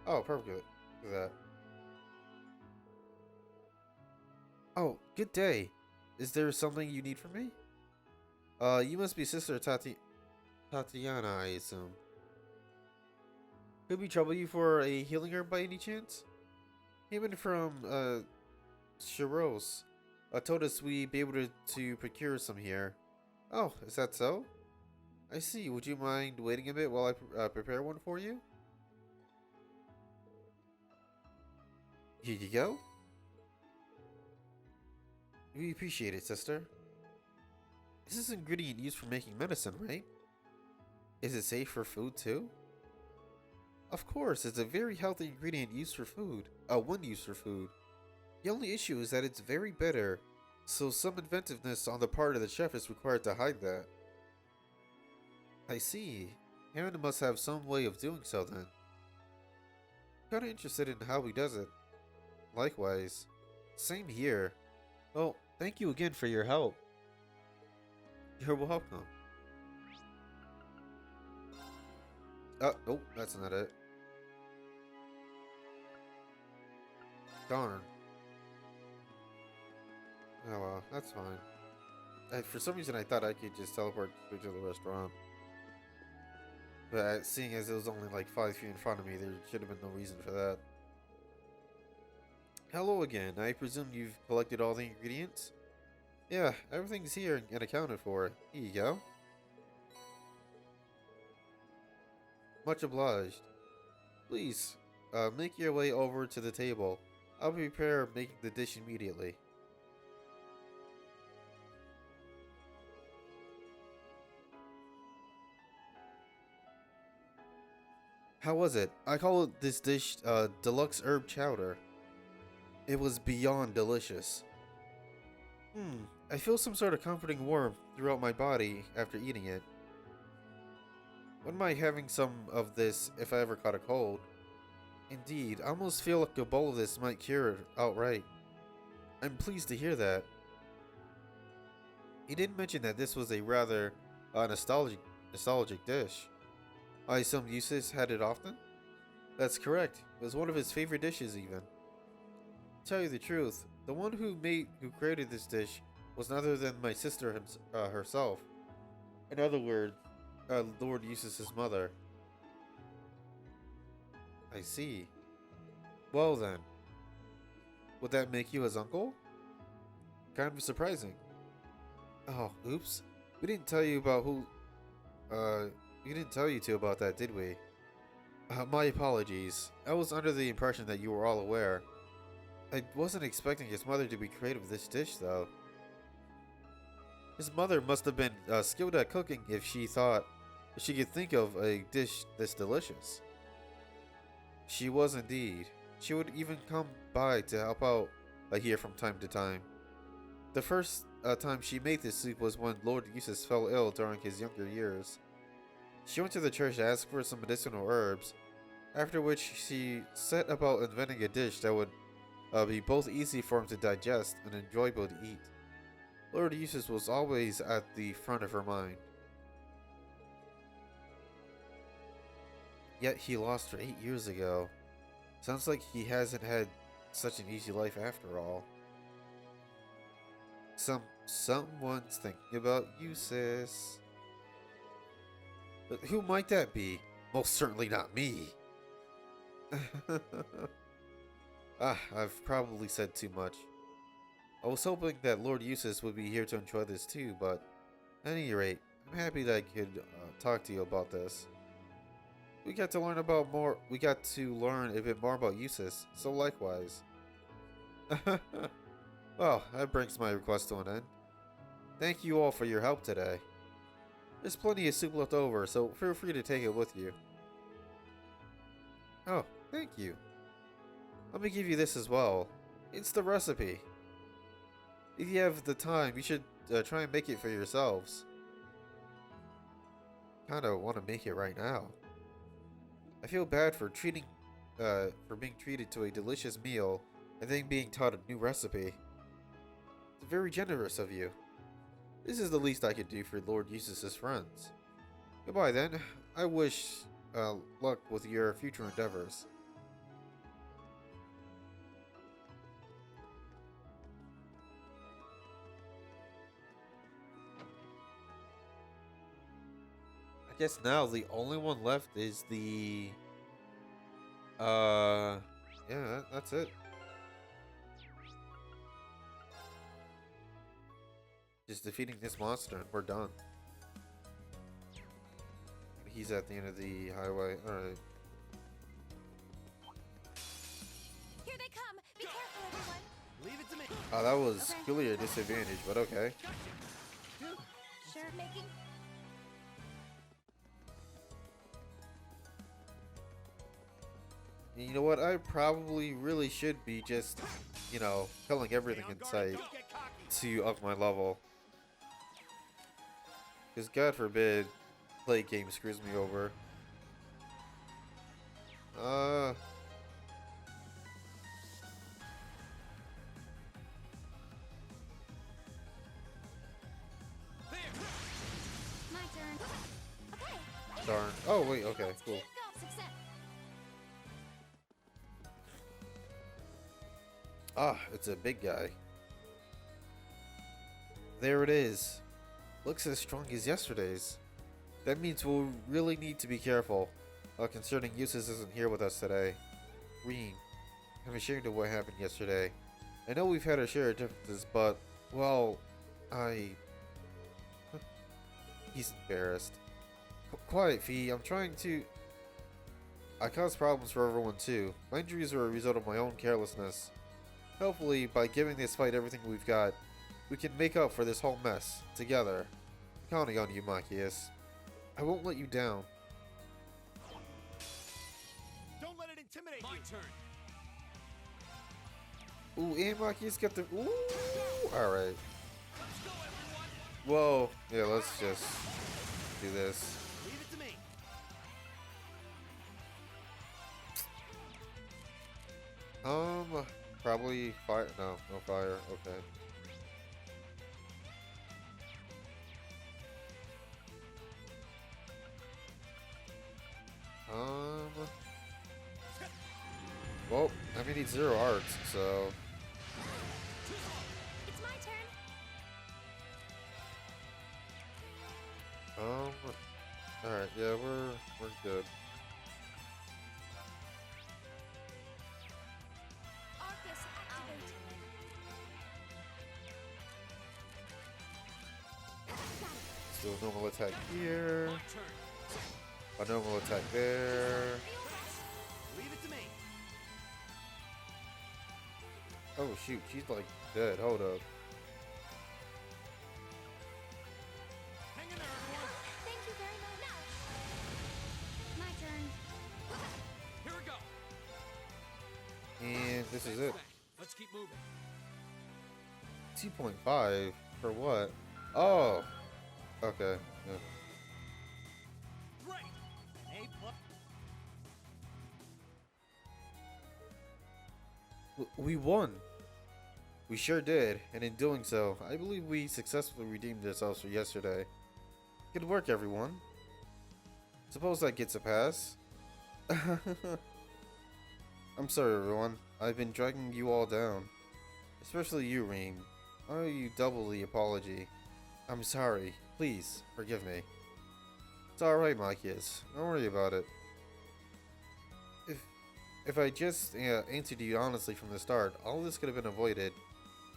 Speaker 1: Oh, perfect. Look at that. Oh, good day. Is there something you need from me? You must be Sister Tatiana, I assume. Could we trouble you for a healing herb by any chance? Came in from, Shiros. Told us we'd be able to procure some here. Oh, is that so? I see. Would you mind waiting a bit while I prepare one for you? Here you go. We appreciate it, sister. This is an ingredient used for making medicine, right? Is it safe for food too? Of course, it's a very healthy ingredient used for food. One used for food. The only issue is that it's very bitter, so some inventiveness on the part of the chef is required to hide that. I see. Aaron must have some way of doing so then. Kinda interested in how he does it. Likewise. Same here. Well, thank you again for your help. You're welcome. Nope, that's not it. Darn. Oh well, that's fine. For some reason I thought I could just teleport straight to the restaurant. But seeing as it was only like 5 feet in front of me, there should have been no reason for that. Hello again. I presume you've collected all the ingredients? Yeah, everything's here and accounted for. Here you go. Much obliged. Please, make your way over to the table. I'll prepare making the dish immediately. How was it? I call this dish deluxe herb chowder. It was beyond delicious. I feel some sort of comforting warmth throughout my body after eating it. Wouldn't mind having some of this if I ever caught a cold. Indeed, I almost feel like a bowl of this might cure it outright. I'm pleased to hear that. He did mention that this was a rather nostalgic dish. I assume Eustace had it often? That's correct. It was one of his favorite dishes even. To tell you the truth, the one who created this dish was none other than my sister herself. In other words, Lord Eustace's mother. I see. Well then, would that make you his uncle? Kind of surprising. Oh, oops. We didn't tell you about we didn't tell you two about that, did we? My apologies. I was under the impression that you were all aware. I wasn't expecting his mother to be creative with this dish, though. His mother must have been skilled at cooking if she thought she could think of a dish this delicious. She was indeed. She would even come by to help out here from time to time. The first time she made this soup was when Lord Eustace fell ill during his younger years. She went to the church to ask for some medicinal herbs, after which she set about inventing a dish that would be both easy for him to digest and enjoyable to eat. Lord Eustace was always at the front of her mind. Yet he lost her 8 years ago. Sounds like he hasn't had such an easy life after all. Someone's thinking about Eustace. But who might that be? Most certainly not me. I've probably said too much. I was hoping that Lord Eustace would be here to enjoy this too, but at any rate, I'm happy that I could talk to you about this. We got to learn a bit more about Eustace, so likewise. Well, that brings my request to an end. Thank you all for your help today. There's plenty of soup left over, so feel free to take it with you. Oh, thank you. Let me give you this as well. It's the recipe. If you have the time, you should try and make it for yourselves. Kinda want to make it right now. I feel bad for being treated to a delicious meal and then being taught a new recipe. It's very generous of you. This is the least I could do for Lord Eustace's friends. Goodbye then. I wish luck with your future endeavors. I guess now the only one left is the yeah, that's it. Just defeating this monster and we're done. He's at the end of the highway. Alright.
Speaker 6: Here they come! Be careful, everyone!
Speaker 2: Leave it to me.
Speaker 1: Oh, that was clearly a disadvantage, but okay.
Speaker 6: Sure, making.
Speaker 1: You know what? I probably really should be just, you know, killing everything in sight to up my level. Because God forbid, play game screws me over.
Speaker 3: My turn.
Speaker 6: Okay.
Speaker 1: Darn. Oh, wait, okay,
Speaker 6: Let's
Speaker 1: cool.
Speaker 6: keep going. Success.
Speaker 1: Ah, it's a big guy. There it is. Looks as strong as yesterday's. That means we'll really need to be careful, concerning Eustace isn't here with us today. Reen, I'm ashamed of what happened yesterday. I know we've had our share of differences, but, well, He's embarrassed. Quiet, Fee. I'm trying to... I caused problems for everyone too. My injuries are a result of my own carelessness. Hopefully, by giving this fight everything we've got, we can make up for this whole mess, together. I'm counting on you, Machias. I won't let you down.
Speaker 5: Don't let it intimidate
Speaker 4: My
Speaker 5: you.
Speaker 4: turn.
Speaker 1: Ooh, and Machias got the... Ooh! Alright. Whoa. Yeah, let's just do this.
Speaker 2: Leave it to me.
Speaker 9: Probably fire. No, no fire. Okay. Well, I mean, he's 0 arts, so.
Speaker 6: It's my turn.
Speaker 9: Alright, yeah, we're good.
Speaker 6: Arcus, activate.
Speaker 9: Let's do a normal attack here. A normal attack there.
Speaker 5: Leave it to me.
Speaker 9: Oh shoot, she's like dead. Hold up.
Speaker 5: Hang in there, everyone.
Speaker 6: Thank you very much.
Speaker 3: My turn.
Speaker 4: Here we go.
Speaker 9: And this is it.
Speaker 4: Let's keep moving.
Speaker 9: 2.5 for what? Oh. Okay. Yeah.
Speaker 5: Great. A plus.
Speaker 9: We won. We sure did, and in doing so, I believe we successfully redeemed ourselves for yesterday. Good work, everyone. Suppose that gets a pass. I'm sorry, everyone. I've been dragging you all down. Especially you, Reem. I owe you double the apology. I'm sorry. Please, forgive me. It's alright, my kids. Don't worry about it. If I just answered you honestly from the start, all this could have been avoided.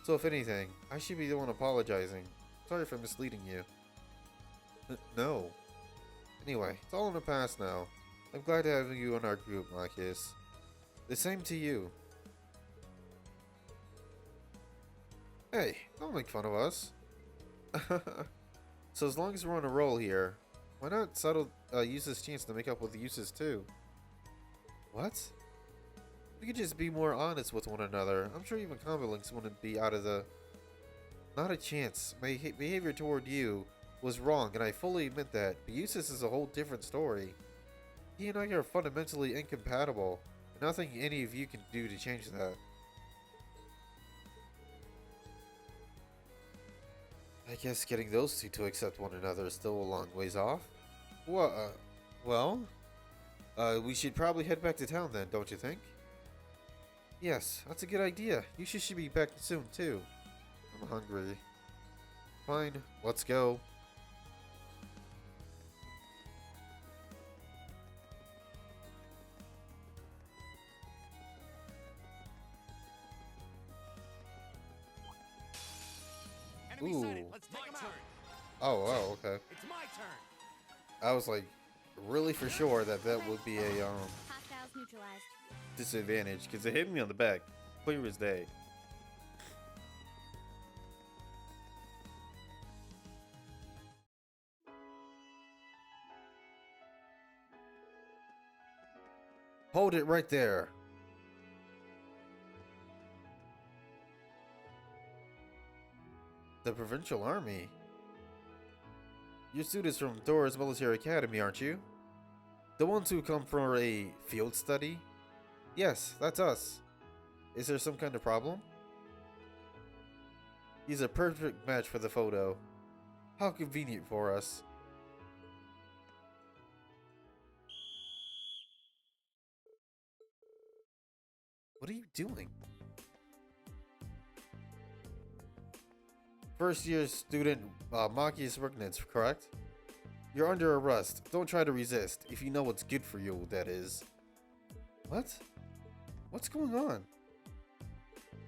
Speaker 9: So if anything, I should be the one apologizing. Sorry for misleading you. No. Anyway, it's all in the past now. I'm glad to have you in our group, Marcus. The same to you. Hey, don't make fun of us. So as long as we're on a roll here, why not use this chance to make up with the uses too? What? We could just be more honest with one another. I'm sure even combo links wouldn't be out of the... Not a chance. My behavior toward you was wrong, and I fully admit that. But Eustace is a whole different story. He and I are fundamentally incompatible, and nothing any of you can do to change that. I guess getting those two to accept one another is still a long ways off. Well, we should probably head back to town then, don't you think? Yes, that's a good idea. You should be back soon too. I'm hungry. Fine, let's go.
Speaker 5: Enemy
Speaker 9: Ooh.
Speaker 5: sighted. Let's take him out.
Speaker 9: Oh, okay.
Speaker 5: It's my turn.
Speaker 9: I was like, really for sure that would be a
Speaker 3: Hostiles neutralized.
Speaker 1: Disadvantage, because it hit me on the back. Clear as day.
Speaker 9: Hold it right there. The Provincial Army? You're students from Dora's Military Academy, aren't you? The ones who come for a field study? Yes, that's us. Is there some kind of problem? He's a perfect match for the photo. How convenient for us. What are you doing? First year student Machias Rignitz, correct? You're under arrest. Don't try to resist. If you know what's good for you, that is. What? What's going on?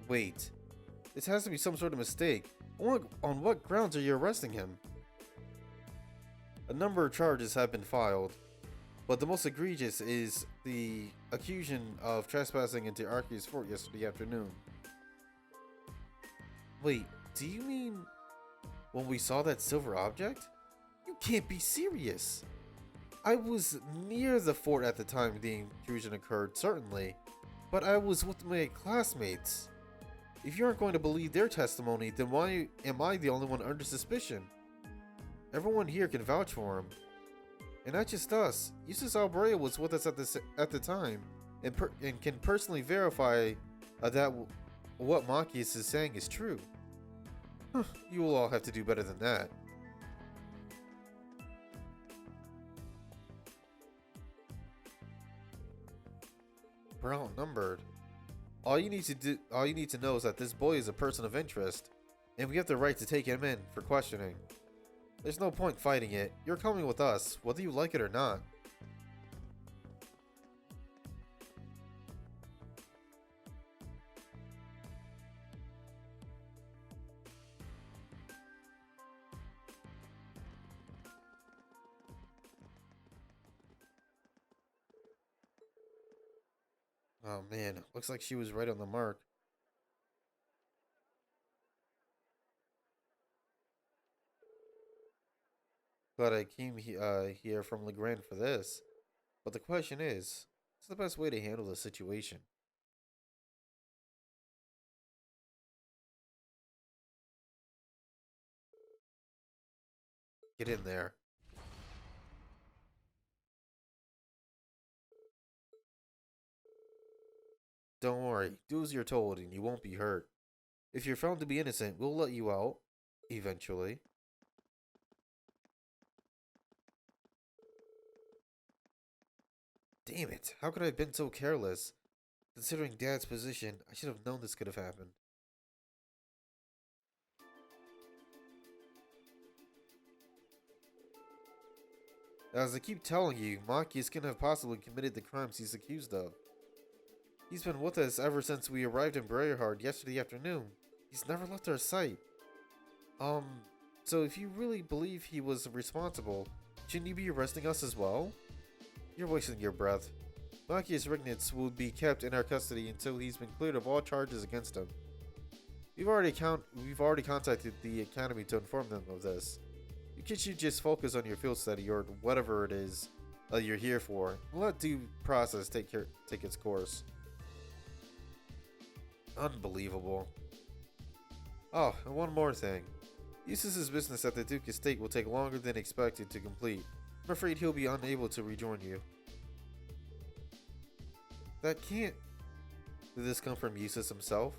Speaker 9: Wait. This has to be some sort of mistake. On what grounds are you arresting him? A number of charges have been filed, but the most egregious is the accusation of trespassing into Arceus Fort yesterday afternoon. Wait, do you mean when we saw that silver object? You can't be serious. I was near the fort at the time the intrusion occurred, certainly, but I was with my classmates. If you aren't going to believe their testimony, then why am I the only one under suspicion? Everyone here can vouch for him. And not just us. Eustace Albrea was with us at the time and can personally verify what Machias is saying is true. Huh, you will all have to do better than that. We're outnumbered. All you need to know is that this boy is a person of interest, and we have the right to take him in for questioning. There's no point fighting it. You're coming with us, whether you like it or not. Oh man, looks like she was right on the mark. Glad I came here from Legrand for this. But the question is, what's the best way to handle the situation? Get in there. Don't worry, do as you're told and you won't be hurt. If you're found to be innocent, we'll let you out. Eventually. Damn it, how could I have been so careless? Considering Dad's position, I should have known this could have happened. As I keep telling you, Machias couldn't have possibly committed the crimes he's accused of. He's been with us ever since we arrived in Briarheart yesterday afternoon. He's never left our sight. So if you really believe he was responsible, shouldn't you be arresting us as well? You're wasting your breath. Machias Rignitz will be kept in our custody until he's been cleared of all charges against him. We've already contacted the Academy to inform them of this. You kids should just focus on your field study or whatever it is you're here for. Let due process take its course. Unbelievable. Oh, and one more thing. Eustace's business at the Duke Estate will take longer than expected to complete. I'm afraid he'll be unable to rejoin you. That can't... Did this come from Eustace himself?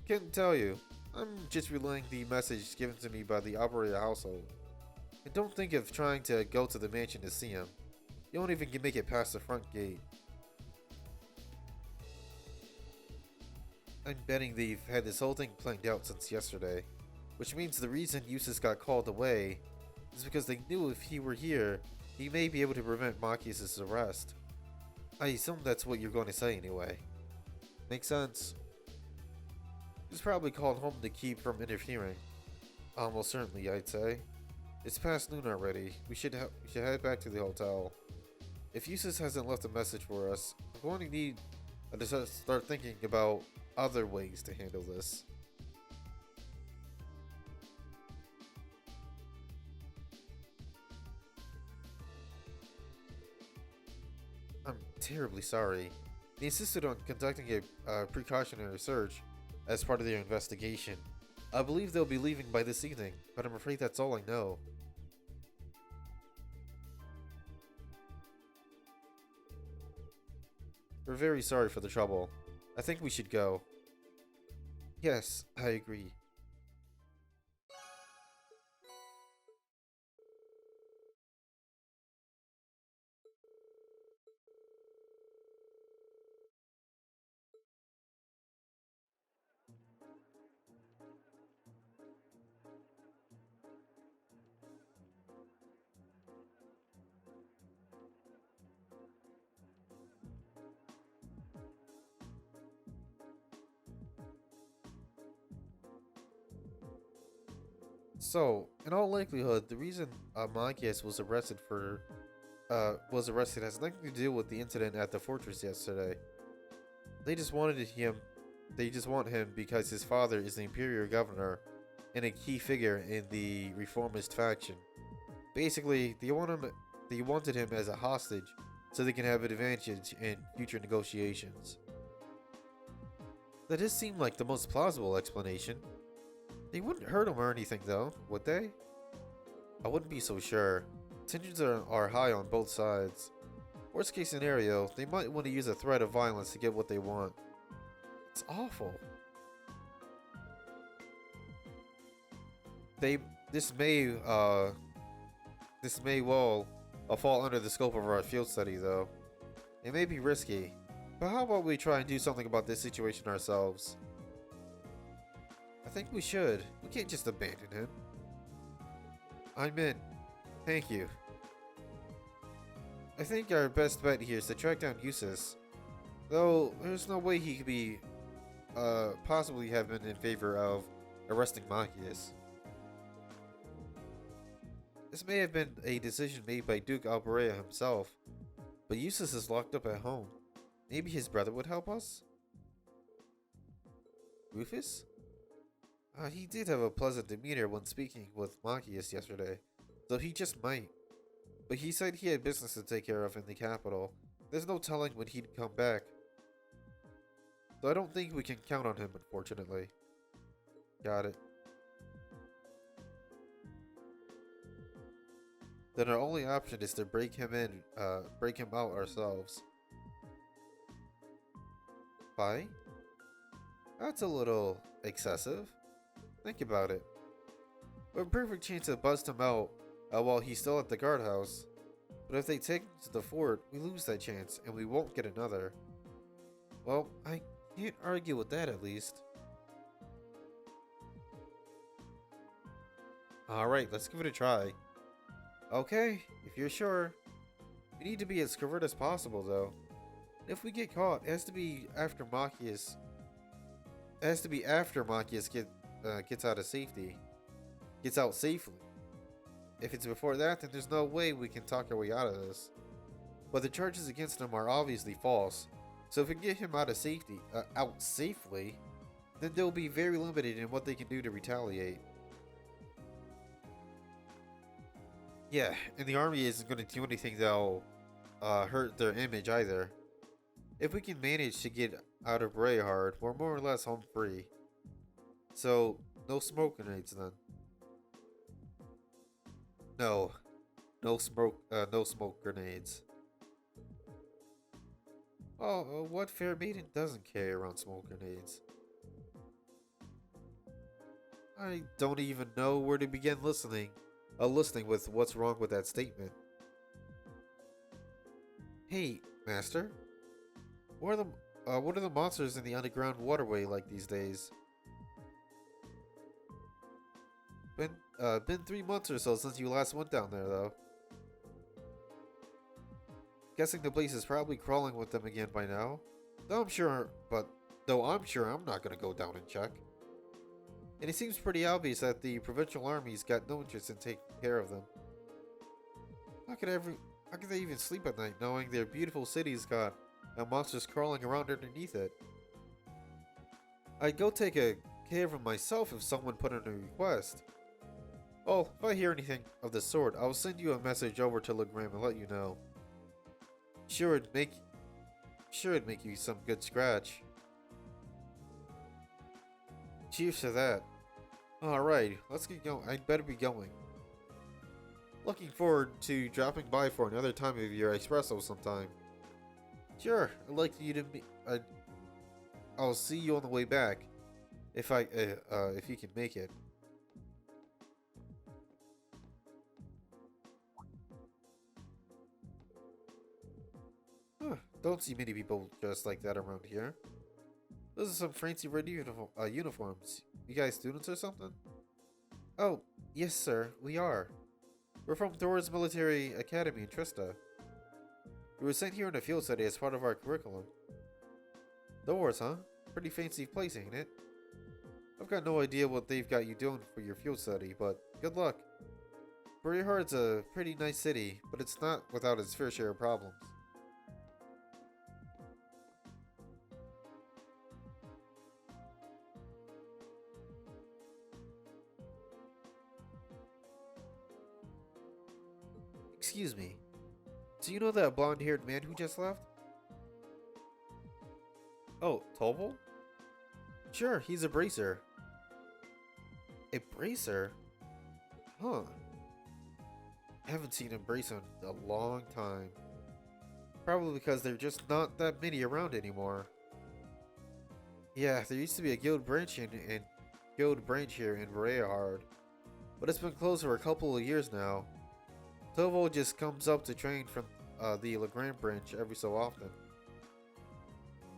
Speaker 9: Can't tell you. I'm just relaying the message given to me by the operator household. And don't think of trying to go to the mansion to see him. You won't even make it past the front gate. I'm betting they've had this whole thing planned out since yesterday. Which means the reason Eustace got called away is because they knew if he were here, he may be able to prevent Machias' arrest. I assume that's what you're going to say anyway. Makes sense. He's probably called home to keep from interfering. Almost certainly, I'd say. It's past noon already. We should head back to the hotel. If Eustace hasn't left a message for us, I'm going to need to start thinking about other ways to handle this. I'm terribly sorry. They insisted on conducting a precautionary search as part of their investigation. I believe they'll be leaving by this evening, but I'm afraid that's all I know. We're very sorry for the trouble. I think we should go. Yes, I agree. So, in all likelihood, the reason Machias was arrested has nothing to do with the incident at the fortress yesterday. They just want him because his father is the imperial governor and a key figure in the reformist faction. Basically, they wanted him as a hostage so they can have an advantage in future negotiations. That does seem like the most plausible explanation. They wouldn't hurt him or anything though, would they? I wouldn't be so sure. Tensions are high on both sides. Worst case scenario, they might want to use a threat of violence to get what they want. It's awful. They this may well fall under the scope of our field study though. It may be risky, but how about we try and do something about this situation ourselves? I think we should. We can't just abandon him. I'm in. Thank you. I think our best bet here is to track down Eustace. Though, there's no way he could be, possibly have been in favor of arresting Machias. This may have been a decision made by Duke Alberea himself, but Eustace is locked up at home. Maybe his brother would help us? Rufus? He did have a pleasant demeanor when speaking with Machias yesterday, so he just might. But he said he had business to take care of in the capital. There's no telling when he'd come back. So I don't think we can count on him, unfortunately. Got it. Then our only option is to break him out ourselves. Why? That's a little excessive. Think about it. We have a perfect chance to bust him out while he's still at the guardhouse. But if they take him to the fort, we lose that chance, and we won't get another. Well, I can't argue with that, at least. Alright, let's give it a try. Okay, if you're sure. We need to be as covert as possible, though. If we get caught, it has to be after Machias. It has to be after Machias gets out of safety. Gets out safely. If it's before that, then there's no way we can talk our way out of this. But the charges against him are obviously false. So if we get him out safely, then they'll be very limited in what they can do to retaliate. Yeah, and the army isn't going to do anything that'll hurt their image either. If we can manage to get out of Brayhard, we're more or less home free. So, no smoke grenades then. No smoke grenades. Oh, what fair maiden doesn't carry around smoke grenades? I don't even know where to begin listening with what's wrong with that statement. Hey, Master. What are the monsters in the underground waterway like these days? Been 3 months or so since you last went down there, though. Guessing the place is probably crawling with them again by now. Though I'm sure I'm not gonna go down and check. And it seems pretty obvious that the provincial army's got no interest in taking care of them. How could they even sleep at night knowing their beautiful city's got monsters crawling around underneath it? I'd go take care of them myself if someone put in a request. Well, if I hear anything of the sort, I'll send you a message over to Legram and let you know. Sure, it'd make you some good scratch. Cheers to that. Alright, let's get going. I'd better be going. Looking forward to dropping by for another time of your espresso sometime. Sure, I'd like you to meet. I'll see you on the way back, if you can make it. Huh, don't see many people dressed like that around here. Those are some fancy red uniforms. You guys students or something? Oh, yes sir, we are. We're from Thor's Military Academy in Trista. We were sent here on a field study as part of our curriculum. Thor's, huh? Pretty fancy place, ain't it? I've got no idea what they've got you doing for your field study, but good luck. Brayhard's a pretty nice city, but it's not without its fair share of problems. Excuse me. Do you know that blonde-haired man who just left? Oh, Tovel? Sure, he's a bracer. A bracer? Huh. I haven't seen him brace in a long time. Probably because there's just not that many around anymore. Yeah, there used to be a guild branch here in Rayhard, but it's been closed for a couple of years now. Tovo just comes up to train from the Legrand branch every so often.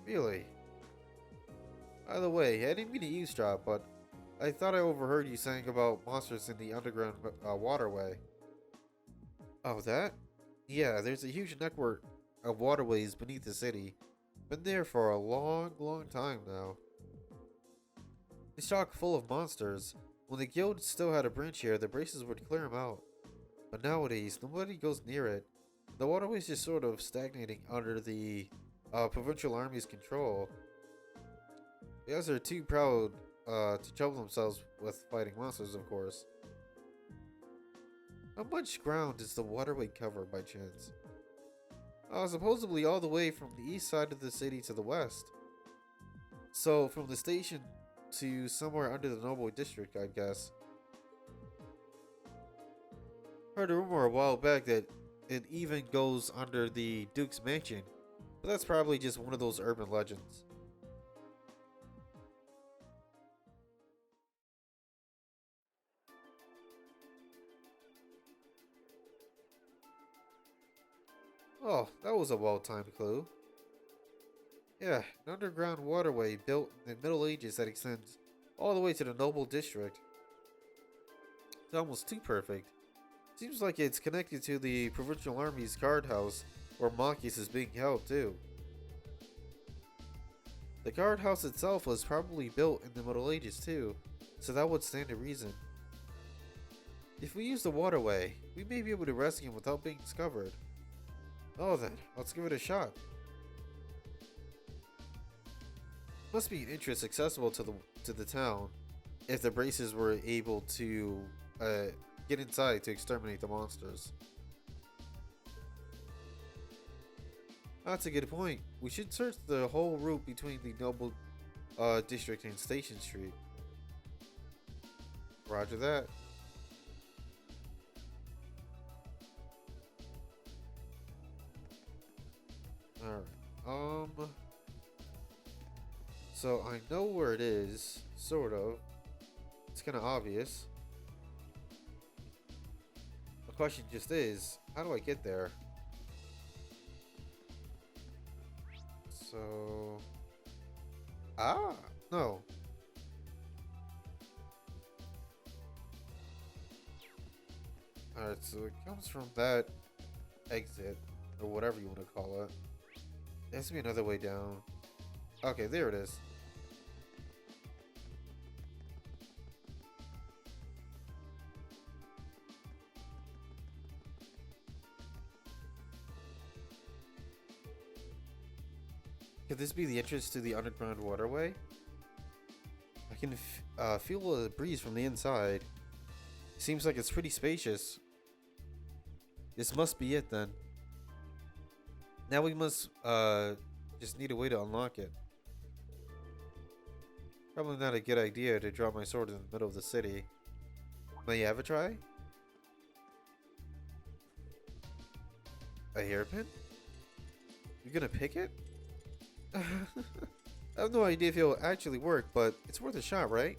Speaker 9: Really? By the way, I didn't mean to eavesdrop, but I thought I overheard you saying about monsters in the underground waterway. Oh, that? Yeah, there's a huge network of waterways beneath the city. Been there for a long, long time now. It's chock full of monsters. When the guild still had a branch here, the braces would clear them out. But nowadays, nobody goes near it. The waterway's just sort of stagnating under the provincial army's control. The guys are too proud to trouble themselves with fighting monsters, of course. How much ground does the waterway cover by chance? Supposedly all the way from the east side of the city to the west. So from the station to somewhere under the Noble District, I guess. Heard a rumor a while back that it even goes under the Duke's mansion, but that's probably just one of those urban legends. Oh, that was a well-timed clue. Yeah, an underground waterway built in the Middle Ages that extends all the way to the Noble District. It's almost too perfect. Seems like it's connected to the Provincial Army's guardhouse, where Marcus is being held too. The guardhouse itself was probably built in the Middle Ages too, so that would stand to reason. If we use the waterway, we may be able to rescue him without being discovered. Oh then, let's give it a shot. Must be an interest accessible to the town if the braces were able to get inside to exterminate the monsters. That's a good point. We should search the whole route between the Noble District and Station Street. Roger that. Alright. So I know where it is, sort of. It's kind of obvious. The question just is, how do I get there? So... no. Alright, so it comes from that exit, or whatever you want to call it. There has to be another way down. Okay, there it is. Could this be the entrance to the underground waterway? I can feel a breeze from the inside. Seems like it's pretty spacious. This must be it then. Now we must just need a way to unlock it. Probably not a good idea to drop my sword in the middle of the city. May I have a try? A hairpin? You're gonna pick it? I have no idea if it'll actually work, but it's worth a shot, right?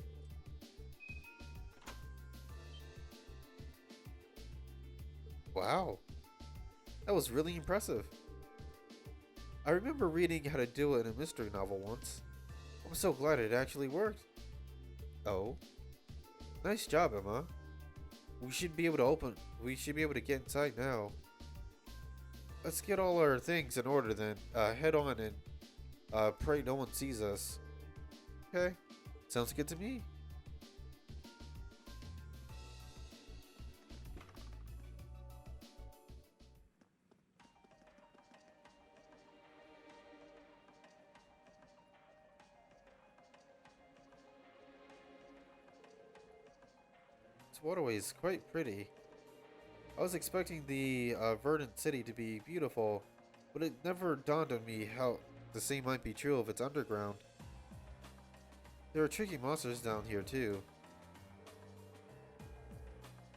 Speaker 9: Wow. That was really impressive. I remember reading how to do it in a mystery novel once. I'm so glad it actually worked. Oh. Nice job, Emma. We should be able to get inside now. Let's get all our things in order then. Head on and pray no one sees us. Okay. Sounds good to me. This waterway is quite pretty. I was expecting the verdant city to be beautiful, but it never dawned on me how the same might be true of its underground. There are tricky monsters down here too.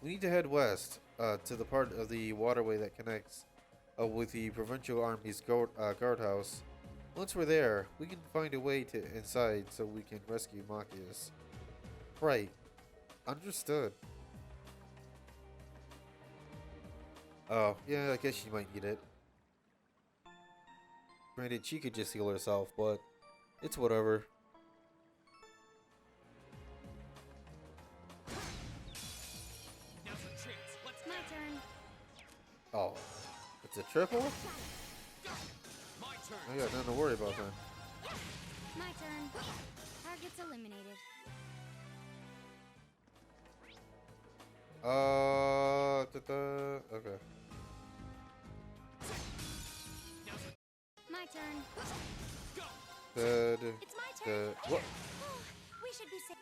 Speaker 9: We need to head west to the part of the waterway that connects with the Provincial Army's guardhouse. Once we're there, we can find a way to inside so we can rescue Machias. Right. Understood. Oh, yeah, I guess she might need it. Granted, she could just heal herself, but it's whatever.
Speaker 3: My turn.
Speaker 9: Oh, it's a triple?
Speaker 4: My turn.
Speaker 9: I got nothing to worry about then.
Speaker 3: My turn. Target's eliminated.
Speaker 9: Okay.
Speaker 3: My turn.
Speaker 6: It's my turn.
Speaker 9: What?
Speaker 6: We should be safe.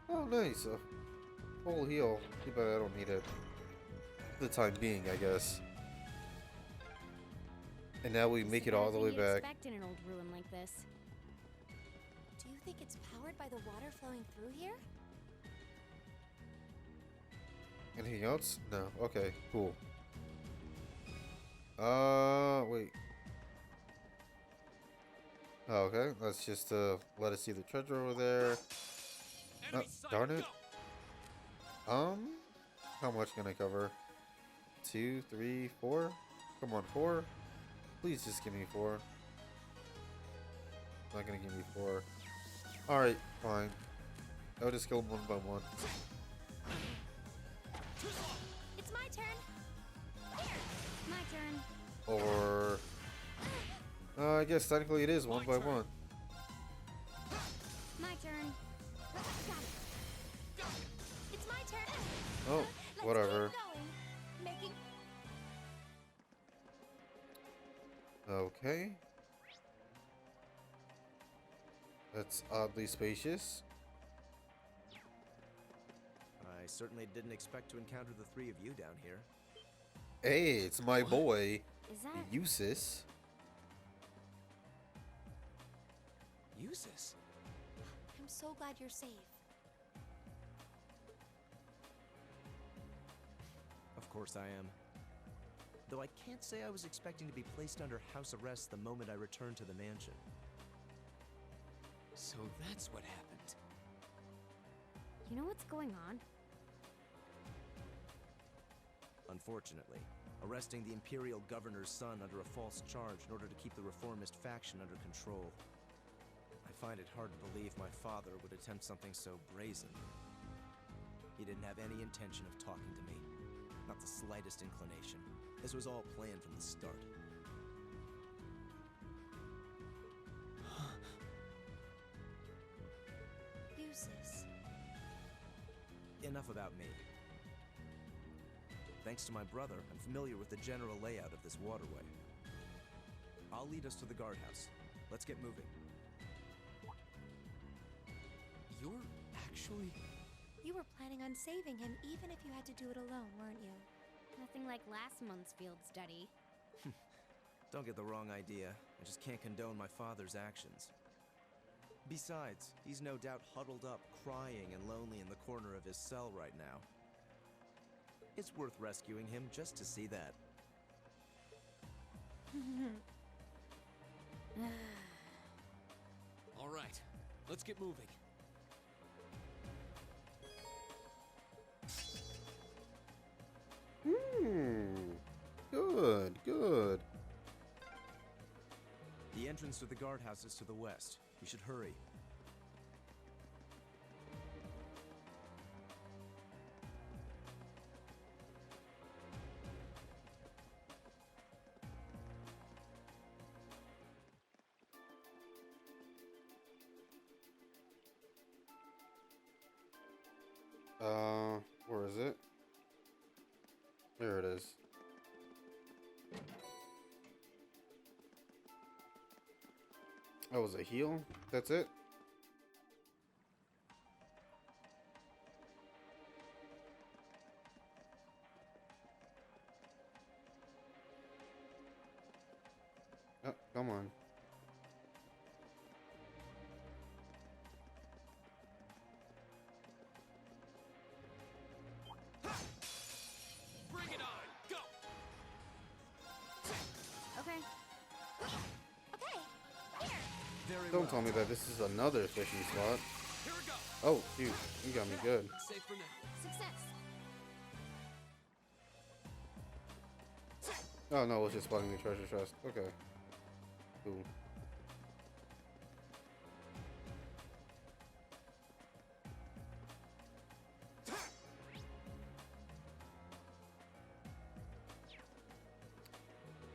Speaker 9: Oh, nice. A full heal. Too bad I don't need it. For the time being, I guess. And now we make it all the way
Speaker 3: You'd
Speaker 9: back.
Speaker 3: expect in an old ruin like this.
Speaker 6: Do you think it's powered by the water flowing through here?
Speaker 9: Anything else? No. Okay, cool. Wait. Oh, okay, let's just let us see the treasure over there. Oh, darn it. How much can I cover? 2, 3, 4? Come on, 4? Please just give me 4. Not gonna give me 4. Alright, fine. I'll just kill them one by one.
Speaker 6: It's my turn.
Speaker 3: My turn.
Speaker 9: Or I guess technically it is one by one.
Speaker 3: My turn.
Speaker 6: It's my turn.
Speaker 9: Oh,
Speaker 6: Let's
Speaker 9: whatever.
Speaker 6: keep going. Making
Speaker 9: Okay. That's oddly spacious.
Speaker 2: I certainly didn't expect to encounter the three of you down here.
Speaker 9: Hey, it's my boy,
Speaker 3: Is that?
Speaker 9: Eustace.
Speaker 4: Uses.
Speaker 6: I'm so glad you're safe.
Speaker 2: Of course I am. Though I can't say I was expecting to be placed under house arrest the moment I returned to the mansion.
Speaker 4: So that's what happened.
Speaker 3: You know what's going on?
Speaker 2: Unfortunately, arresting the Imperial Governor's son under a false charge in order to keep the reformist faction under control. I find it hard to believe my father would attempt something so brazen. He didn't have any intention of talking to me. Not the slightest inclination. This was all planned from the start.
Speaker 6: Eustace.
Speaker 2: Enough about me. Thanks to my brother, I'm familiar with the general layout of this waterway. I'll lead us to the guardhouse. Let's get moving.
Speaker 4: You're actually...
Speaker 6: You were planning on saving him even if you had to do it alone, weren't you?
Speaker 3: Nothing like last month's field study.
Speaker 2: Don't get the wrong idea. I just can't condone my father's actions. Besides, he's no doubt huddled up, crying and lonely in the corner of his cell right now. It's worth rescuing him just to see that.
Speaker 4: All right, let's get moving.
Speaker 9: Good, good.
Speaker 2: The entrance to the guardhouse is to the west. We should hurry.
Speaker 9: Where is it? There it is. Oh, it was a heal? That's it? Oh, come on. Don't tell me that this is another fishing spot.
Speaker 4: Here we go.
Speaker 9: Oh, shoot. You got me good.
Speaker 4: It's safe for now.
Speaker 3: Success.
Speaker 9: Oh, no, it's just spotting the treasure chest. Okay. Cool.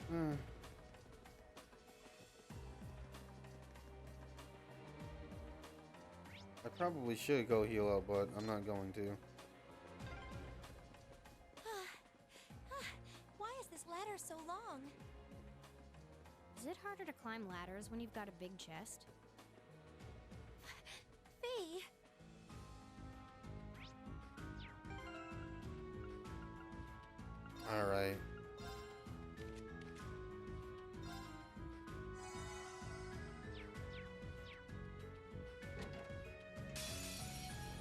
Speaker 9: Hmm. I probably should go heal up, but I'm not going to.
Speaker 6: Why is this ladder so long?
Speaker 3: Is it harder to climb ladders when you've got a big chest?
Speaker 6: Fee!
Speaker 9: Alright.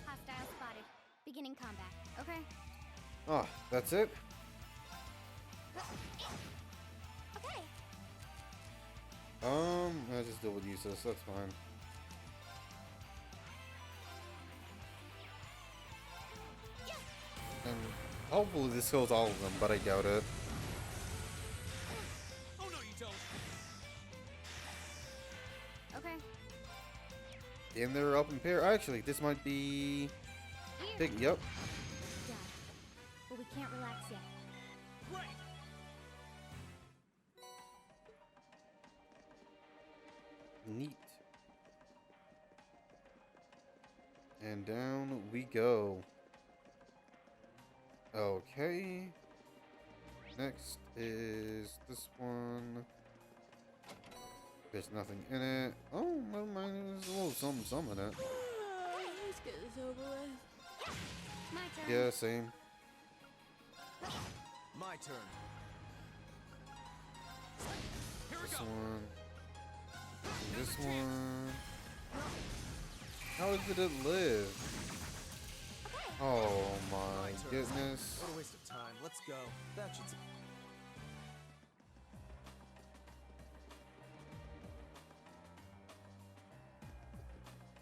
Speaker 3: Hostile spotted. Beginning combat. Okay.
Speaker 9: Oh, that's it?
Speaker 6: Okay.
Speaker 9: I just deal with useless. That's fine. And hopefully this kills all of them, but I doubt it.
Speaker 4: Oh no, you don't.
Speaker 3: Okay.
Speaker 9: And they're up in pair. Actually, this might be
Speaker 3: Here.
Speaker 9: big. Yep.
Speaker 3: Got it. But we can't relax yet.
Speaker 4: Right.
Speaker 9: Neat. And down we go. Okay. Next is this one. There's nothing in it. Oh, never mind. There's a little something in it.
Speaker 6: Let's get this over with.
Speaker 3: My turn.
Speaker 9: Yeah, same.
Speaker 2: My turn.
Speaker 4: Here we
Speaker 9: This
Speaker 4: go.
Speaker 9: one. And this one. How did it live? Oh my
Speaker 2: turn.
Speaker 9: goodness.
Speaker 2: What a waste of time. Let's go. That should.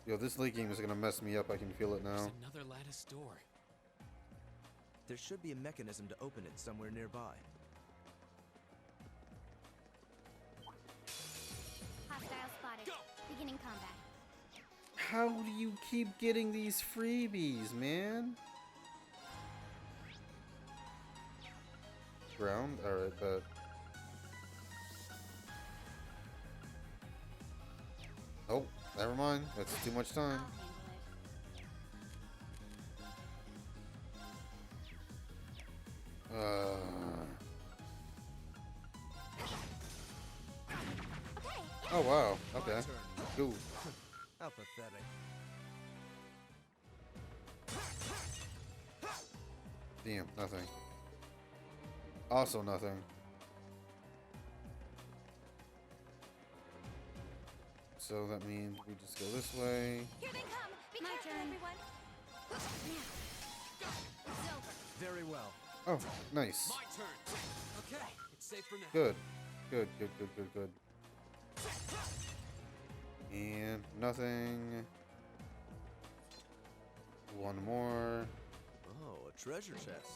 Speaker 9: Yo, this league game is gonna mess me up. I can feel it now.
Speaker 4: There's another lattice door.
Speaker 2: There should be a mechanism to open it somewhere nearby.
Speaker 3: Hostile spotted.
Speaker 4: Go.
Speaker 3: Beginning combat.
Speaker 9: How do you keep getting these freebies, man? Ground? Alright, but. Oh, never mind. That's too much
Speaker 3: I'll
Speaker 9: time.
Speaker 3: handle it.
Speaker 9: Oh wow.
Speaker 2: My
Speaker 9: Okay.
Speaker 2: turn.
Speaker 9: Cool.
Speaker 2: How pathetic.
Speaker 9: Damn, nothing. Also nothing. So that means we just go this way.
Speaker 6: Here they come! Be
Speaker 3: My
Speaker 6: careful,
Speaker 3: turn.
Speaker 6: everyone!
Speaker 3: Now. It's over.
Speaker 2: Very well.
Speaker 9: Oh, nice.
Speaker 4: My turn. Okay, it's safe for now.
Speaker 9: Good. Good, good, good, good, good. And nothing. One more.
Speaker 2: Oh, a treasure chest.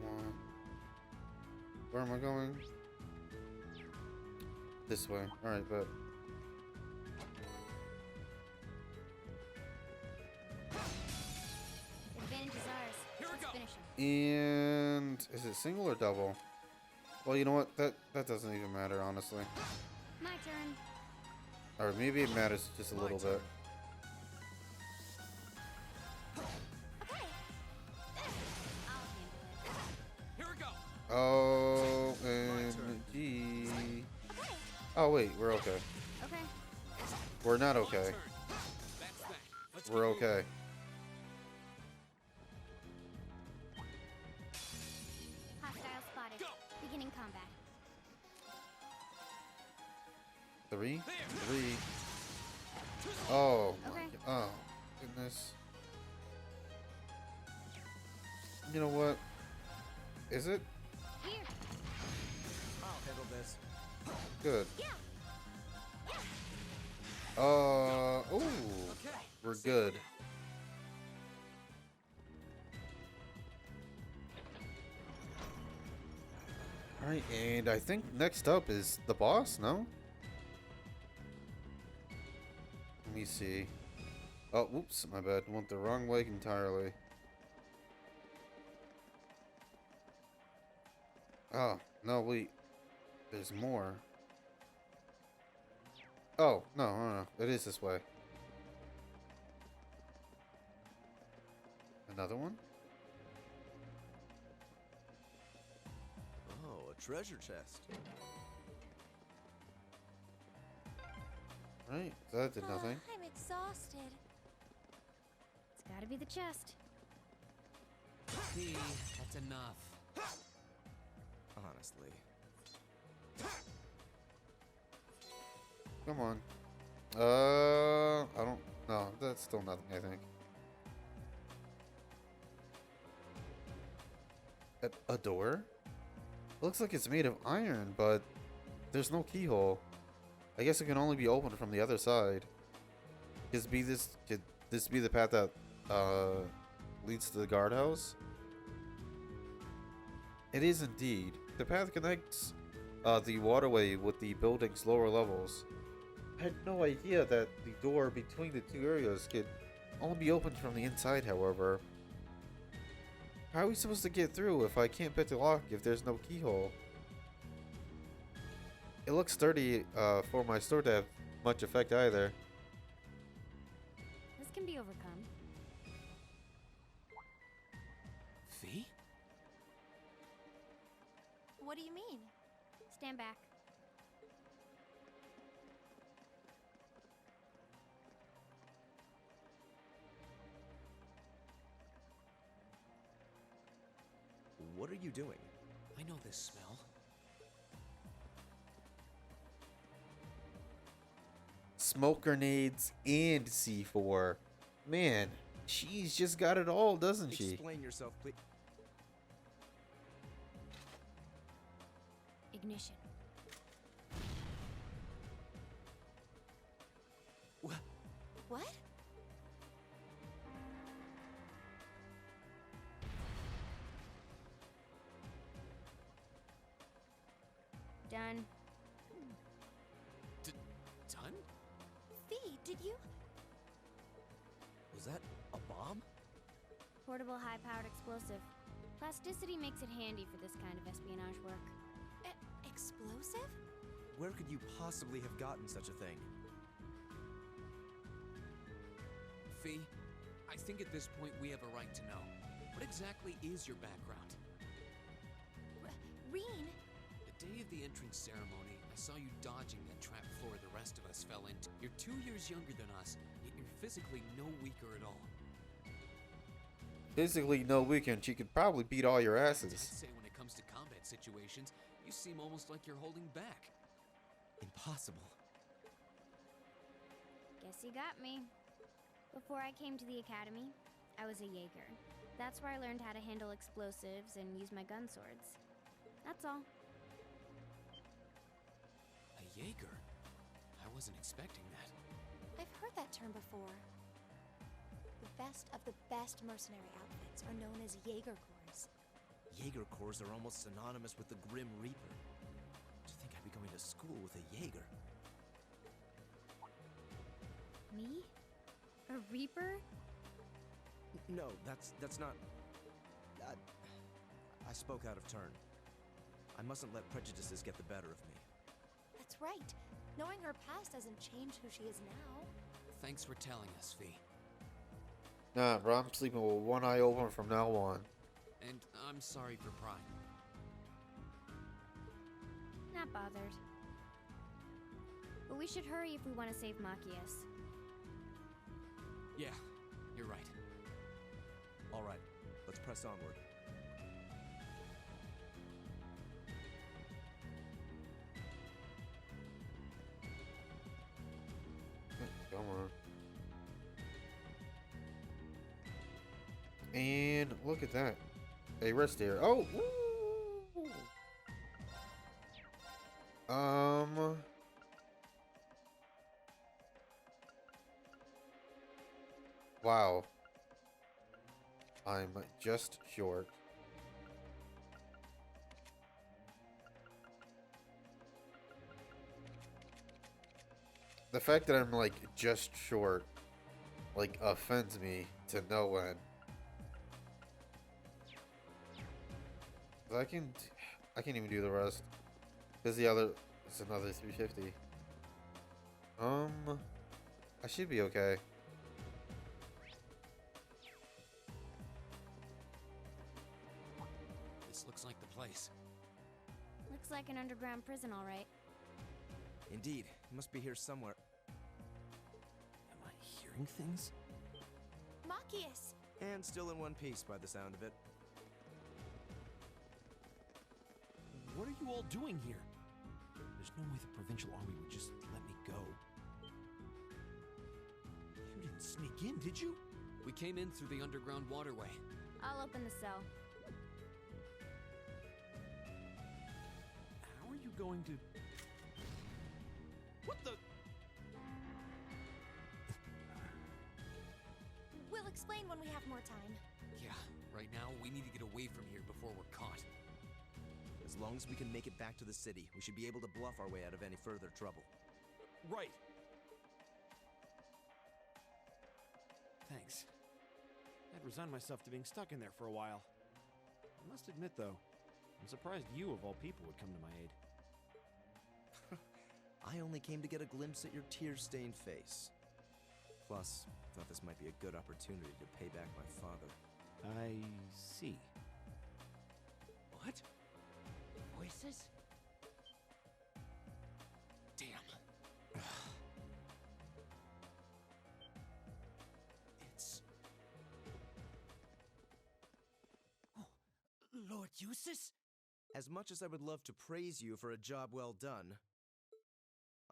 Speaker 9: One. Where am I going? This way. Alright, but.
Speaker 3: Advantage is ours.
Speaker 4: Here we
Speaker 3: Let's
Speaker 4: go.
Speaker 3: finish him.
Speaker 9: And is it single or double? Well, you know what? That doesn't even matter, honestly.
Speaker 3: My turn.
Speaker 9: Or maybe it matters just a
Speaker 2: My
Speaker 9: little
Speaker 2: turn.
Speaker 9: bit.
Speaker 6: Okay!
Speaker 3: I'll handle it.
Speaker 4: Here we go.
Speaker 9: Oh,
Speaker 2: turn.
Speaker 9: MG. Oh, wait, we're okay.
Speaker 3: Okay.
Speaker 9: We're not
Speaker 4: My
Speaker 9: okay.
Speaker 4: turn. That's that. Let's
Speaker 9: We're
Speaker 4: keep moving.
Speaker 9: okay.
Speaker 3: Hostile spotted.
Speaker 4: Go.
Speaker 3: Beginning combat.
Speaker 9: Three?
Speaker 4: There.
Speaker 9: Three. Oh, my
Speaker 3: Okay.
Speaker 9: oh, goodness. You know what? Is it?
Speaker 3: Here.
Speaker 2: I'll handle this.
Speaker 9: Good. Oh, we're good. Alright, and I think next up is the boss, no? Let me see. Oh, whoops, my bad. Went the wrong way entirely. Oh, no, wait. There's more. Oh, no. It is this way. Another one?
Speaker 2: Oh, a treasure chest.
Speaker 9: Right, that did nothing.
Speaker 6: I'm exhausted.
Speaker 3: It's gotta be the chest.
Speaker 4: Fee, that's enough.
Speaker 2: Honestly.
Speaker 9: Come on. I don't... No, that's still nothing, I think. A door? Looks like it's made of iron, but there's no keyhole. I guess it can only be opened from the other side. Could this be the path that leads to the guardhouse? It is indeed. The path connects the waterway with the building's lower levels. I had no idea that the door between the two areas could only be opened from the inside, however. How are we supposed to get through if I can't pick the lock if there's no keyhole? It looks sturdy for my sword to have much effect either.
Speaker 3: This can be overcome.
Speaker 4: Fee?
Speaker 6: What do you mean?
Speaker 3: Stand back.
Speaker 2: What are you doing?
Speaker 4: I know this smell.
Speaker 9: Smoke grenades and C4. Man, she's just got it all, doesn't she?
Speaker 2: Explain yourself, please.
Speaker 3: Ignition.
Speaker 6: What?
Speaker 3: Done.
Speaker 4: Done?
Speaker 6: Fee, did you?
Speaker 2: Was that a bomb?
Speaker 3: Portable high-powered explosive. Plasticity makes it handy for this kind of espionage work.
Speaker 6: Explosive?
Speaker 2: Where could you possibly have gotten such a thing?
Speaker 4: Fee, I think at this point we have a right to know. What exactly is your background?
Speaker 6: Reen?
Speaker 4: The day of the entrance ceremony, I saw you dodging that trap floor the rest of us fell into. You're 2 years younger than us, yet you're physically no weaker at all.
Speaker 9: Physically no weekend, she could probably beat all your
Speaker 4: I'd
Speaker 9: asses.
Speaker 4: say when it comes to combat situations, you seem almost like you're holding back.
Speaker 2: Impossible.
Speaker 3: Guess you got me. Before I came to the academy, I was a Jaeger. That's where I learned how to handle explosives and use my gun swords. That's all.
Speaker 4: A Jaeger? I wasn't expecting that.
Speaker 6: I've heard that term before. The best of the best mercenary outfits are known as Jaeger Corps.
Speaker 2: Jaeger Corps are almost synonymous with the Grim Reaper. To think I'd be going to school with a Jaeger.
Speaker 3: Me? A Reaper?
Speaker 2: No, that's not... I spoke out of turn. I mustn't let prejudices get the better of me.
Speaker 6: That's right. Knowing her past doesn't change who she is now.
Speaker 4: Thanks for telling us, Fee.
Speaker 9: Nah, bro, I'm sleeping with one eye open from now on.
Speaker 4: And I'm sorry for prying.
Speaker 3: Not bothered. But we should hurry if we want to save Machias.
Speaker 4: Yeah, you're right.
Speaker 2: All right, let's press onward.
Speaker 9: Come on. And look at that. A rest area. Oh! Woo! Um. Wow. I'm just short. The fact that I'm like just short, like, offends me to no end. I can't even do the rest. Cause the other, it's another 350. I should be okay.
Speaker 4: This looks like the place.
Speaker 3: Looks like an underground prison, all right.
Speaker 2: Indeed, he must be here somewhere.
Speaker 10: Am I hearing things?
Speaker 6: Machias!
Speaker 2: And still in one piece by the sound of it.
Speaker 10: What are you all doing here? There's no way the provincial army would just let me go. You didn't sneak in, did you?
Speaker 4: We came in through the underground waterway.
Speaker 3: I'll open the cell.
Speaker 10: How are you going to... What the...
Speaker 6: We'll explain when we have more time.
Speaker 4: Yeah, right now we need to get away from here before we're caught.
Speaker 2: As long as we can make it back to the city, we should be able to bluff our way out of any further trouble.
Speaker 10: Right. Thanks. I'd resigned myself to being stuck in there for a while. I must admit, though, I'm surprised you, of all people, would come to my aid.
Speaker 2: I only came to get a glimpse at your tear-stained face. Plus, thought this might be a good opportunity to pay back my father.
Speaker 10: I see.
Speaker 4: What? Voices? Damn. It's... Oh, Lord Eustace?
Speaker 2: As much as I would love to praise you for a job well done,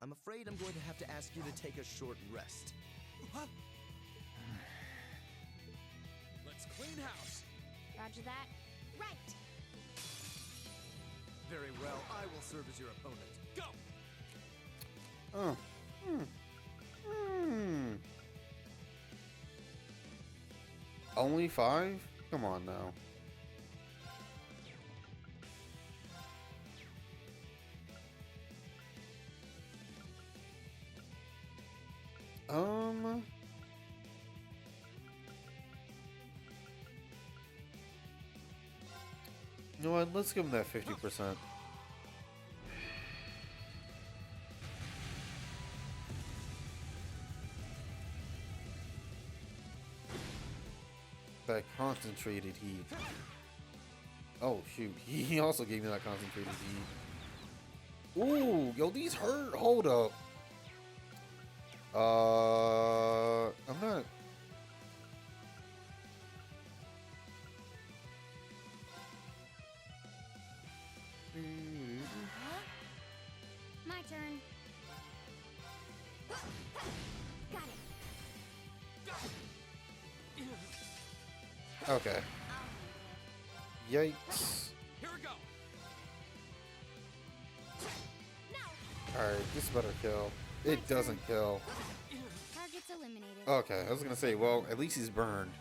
Speaker 2: I'm afraid I'm going to have to ask you to take a short rest.
Speaker 4: What? Let's clean house.
Speaker 3: Roger that.
Speaker 6: Right!
Speaker 2: Very well, I will serve as your opponent.
Speaker 4: Go!
Speaker 9: Oh. Only 5? Come on now. You know what? Let's give him that 50%. That concentrated heat. Oh shoot, he also gave me that concentrated heat. Ooh, yo, these hurt. Hold up. I'm not.
Speaker 3: My turn. Got it.
Speaker 9: Okay. Yikes.
Speaker 4: Here we go.
Speaker 9: Alright, this better kill. It doesn't kill.
Speaker 3: Target's eliminated.
Speaker 9: Okay, I was gonna say, well, at least he's burned.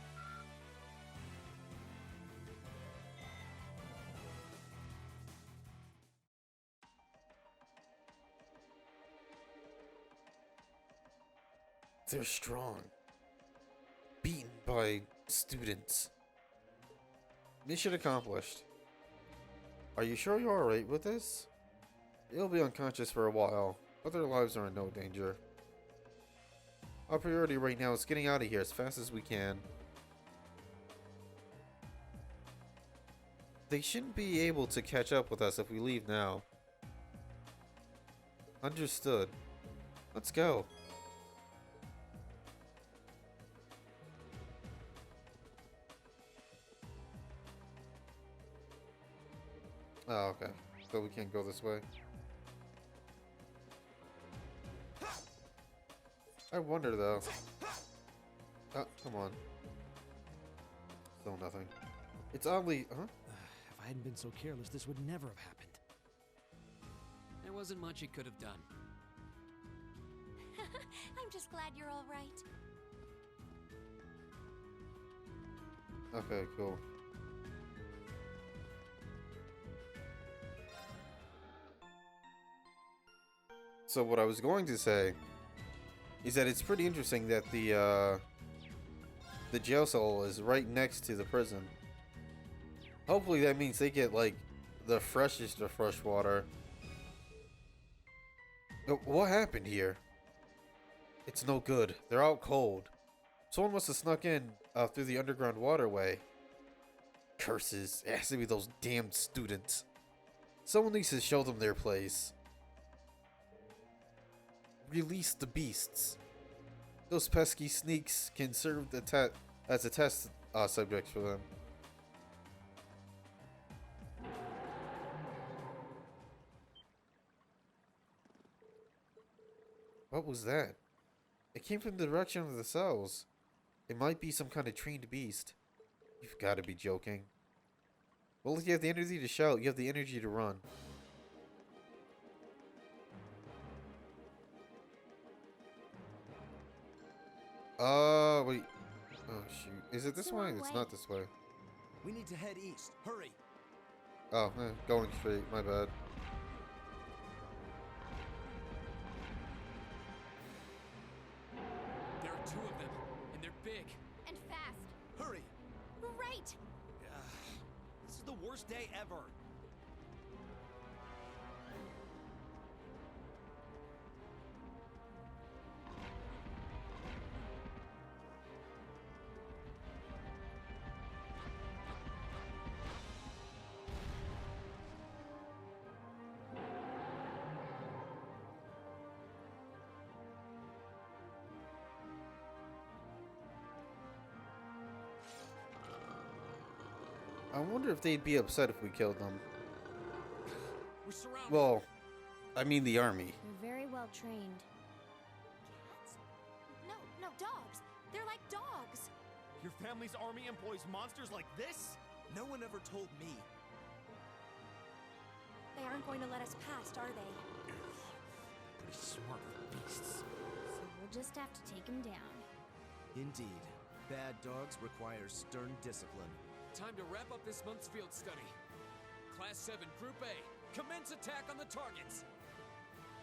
Speaker 9: They're strong. Beaten by students. Mission accomplished. Are you sure you're alright with this? They'll be unconscious for a while, but their lives are in no danger. Our priority right now is getting out of here as fast as we can. They shouldn't be able to catch up with us if we leave now. Understood. Let's go. Oh, okay. So we can't go this way. I wonder though. Oh, come on. Still nothing. It's oddly, huh?
Speaker 10: If I hadn't been so careless, this would never have happened.
Speaker 4: There wasn't much it could have done.
Speaker 6: I'm just glad you're all right.
Speaker 9: Okay, cool. So what I was going to say is that it's pretty interesting that the jail cell is right next to the prison. Hopefully that means they get like the freshest of fresh water. What happened here? It's no good. They're out cold. Someone must have snuck in through the underground waterway. Curses. It has to be those damned students. Someone needs to show them their place. Release the beasts. Those pesky sneaks can serve as a test subjects for them. What was that? It came from the direction of the cells. It might be some kind of trained beast. You've got to be joking. Well, if you have the energy to shout, you have the energy to run. Wait. Oh, shoot. Is it this way? It's not this way.
Speaker 2: We need to head east. Hurry!
Speaker 9: Oh, going straight. My bad.
Speaker 4: There are two of them, and they're big.
Speaker 6: And fast.
Speaker 2: Hurry!
Speaker 6: Right!
Speaker 10: This is the worst day ever.
Speaker 9: I wonder if they'd be upset if we killed them.
Speaker 4: We're surrounded.
Speaker 9: Well, I mean the army.
Speaker 3: You're very well trained.
Speaker 6: Cats? No, dogs. They're like dogs.
Speaker 10: Your family's army employs monsters like this?
Speaker 2: No one ever told me.
Speaker 6: They aren't going to let us past, are they?
Speaker 10: Pretty smart beasts.
Speaker 3: So we'll just have to take him down.
Speaker 2: Indeed. Bad dogs require stern discipline.
Speaker 4: Time to wrap up this month's field study. Class 7, Group A, commence attack on the targets.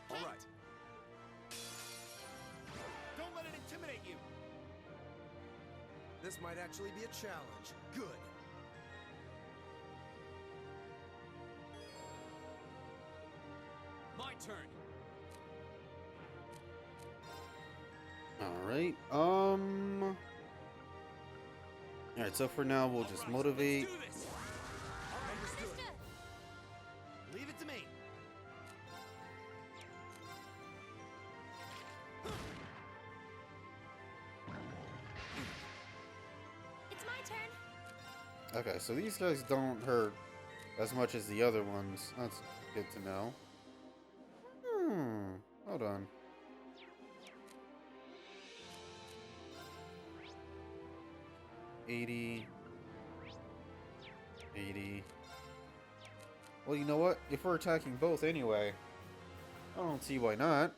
Speaker 2: All right.
Speaker 10: Don't let it intimidate you.
Speaker 2: This might actually be a challenge. Good.
Speaker 4: My turn.
Speaker 9: All right. All right. So for now, we'll just motivate.
Speaker 4: Let's do this.
Speaker 2: Understood.
Speaker 10: Leave it to me.
Speaker 6: It's my turn.
Speaker 9: Okay, so these guys don't hurt as much as the other ones. That's good to know. Hold on. $80. Well, you know what? If we're attacking both anyway, I don't see why not.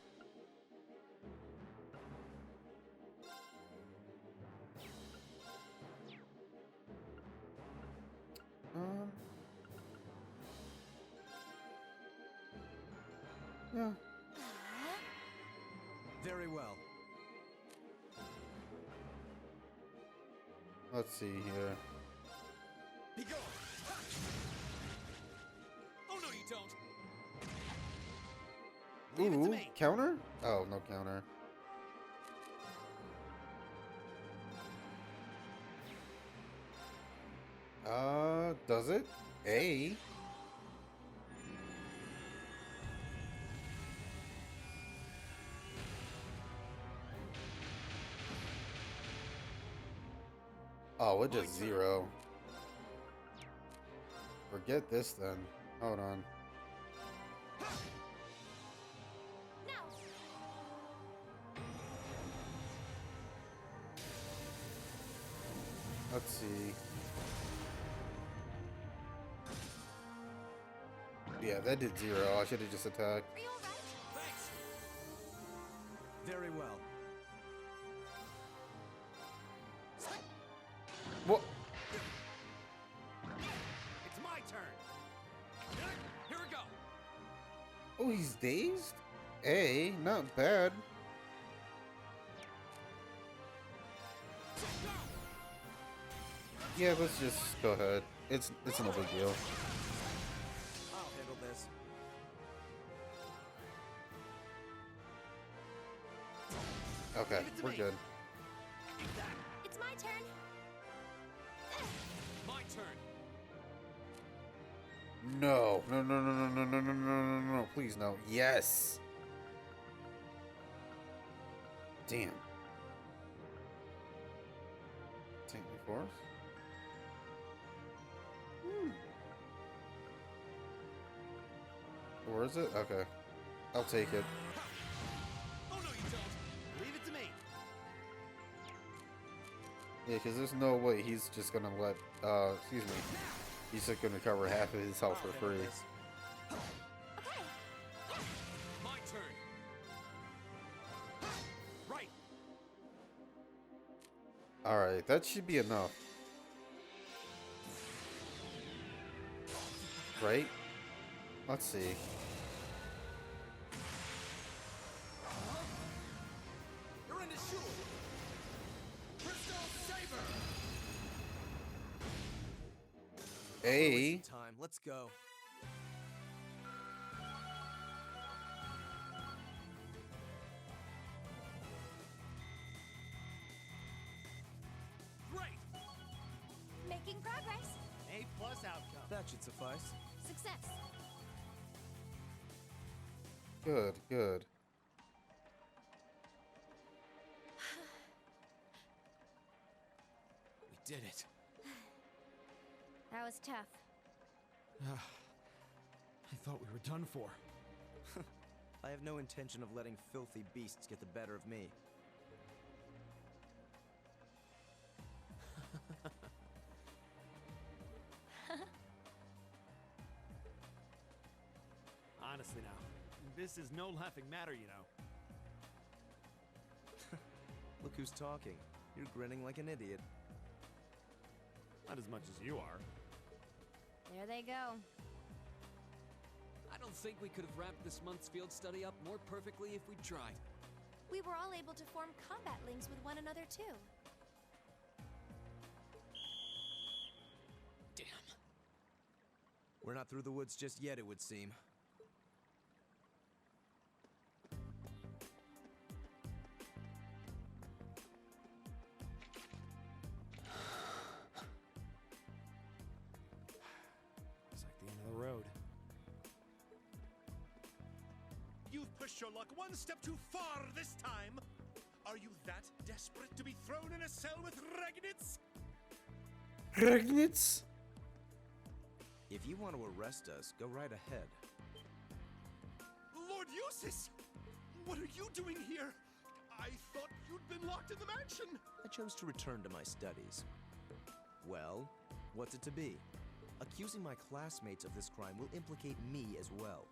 Speaker 9: Yeah.
Speaker 2: Very well.
Speaker 9: Let's see here.
Speaker 4: Be gone. Oh no, you don't.
Speaker 10: Leave it to
Speaker 9: Ooh,
Speaker 10: me.
Speaker 9: counter? Oh, no counter. Does it? A. Oh, it just zero. Forget this then. Hold on.
Speaker 6: Now.
Speaker 9: Let's see. Yeah, that did 0. I should have just attacked.
Speaker 6: Are you alright?
Speaker 2: Thanks. Very well.
Speaker 9: What?
Speaker 4: It's my turn. Here we go.
Speaker 9: Oh, he's dazed? A, not bad. Yeah, let's just go ahead. It's no big deal.
Speaker 2: I'll handle this.
Speaker 9: Okay, we're good.
Speaker 6: It's my turn.
Speaker 4: My turn.
Speaker 9: No, no, no, no, no, no, no, no, no, no, no, please no. Yes. Damn. Take me force. Where is it? Okay. I'll take it.
Speaker 4: Oh no, you don't.
Speaker 10: Leave it to me.
Speaker 9: Yeah, because there's no way he's just gonna let, excuse me. He's just gonna cover half of his health for free.
Speaker 6: Okay.
Speaker 4: My turn. Right.
Speaker 9: Alright, that should be enough. Right? Let's see.
Speaker 4: You're in the shoe. Crystal Saber.
Speaker 9: A.
Speaker 2: Time. Let's go.
Speaker 4: Great.
Speaker 6: Making progress.
Speaker 10: A+ outcome.
Speaker 2: That should suffice.
Speaker 6: Success.
Speaker 9: Good, good.
Speaker 4: We did it.
Speaker 3: That was tough.
Speaker 10: I thought we were done for.
Speaker 2: I have no intention of letting filthy beasts get the better of me.
Speaker 10: Honestly now, this is no laughing matter, you know.
Speaker 2: Look who's talking. You're grinning like an idiot.
Speaker 10: Not as much as you are.
Speaker 3: There they go.
Speaker 4: I don't think we could have wrapped this month's field study up more perfectly if we tried.
Speaker 6: We were all able to form combat links with one another too.
Speaker 4: Damn.
Speaker 2: We're not through the woods just yet, it would seem.
Speaker 10: It's like the end of the road.
Speaker 11: You've pushed your luck one step too far this time! Are you that desperate to be thrown in a cell with Regnitz?
Speaker 9: Regnitz?
Speaker 2: If you want to arrest us, go right ahead.
Speaker 11: Lord Eustace! What are you doing here? I thought you'd been locked in the mansion!
Speaker 2: I chose to return to my studies. Well, what's it to be? Accusing my classmates of this crime will implicate me as well.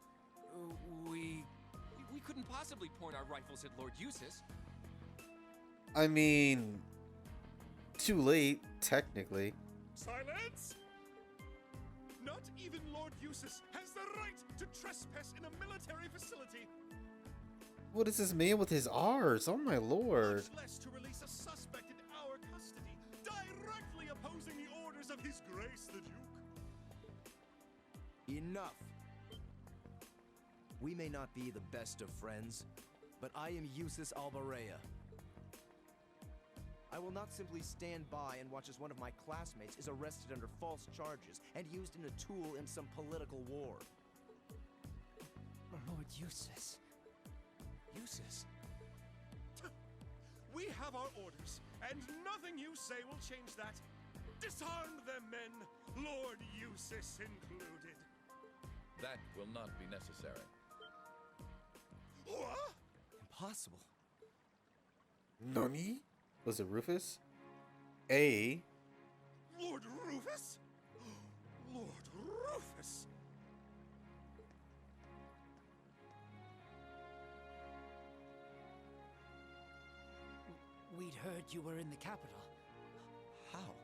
Speaker 4: We couldn't possibly point our rifles at Lord Eustace.
Speaker 9: I mean, too late, technically.
Speaker 11: Silence! Not even Lord Eustace has the right to trespass in a military facility,
Speaker 9: What is this man with his R's? Oh my lord.
Speaker 11: much less to release a suspect in our custody, directly opposing the orders of His Grace the Duke.
Speaker 2: Enough! We may not be the best of friends, but I am Eustace Albarea. I will not simply stand by and watch as one of my classmates is arrested under false charges and used in a tool in some political war.
Speaker 4: Lord Eustace. Eustace?
Speaker 11: We have our orders, and nothing you say will change that. Disarm them, men, Lord Eustace included.
Speaker 12: That will not be necessary.
Speaker 11: What?
Speaker 2: Impossible.
Speaker 9: Nani? Was it Rufus? A.
Speaker 11: Lord Rufus? Lord Rufus?
Speaker 13: We'd heard you were in the capital.
Speaker 2: How?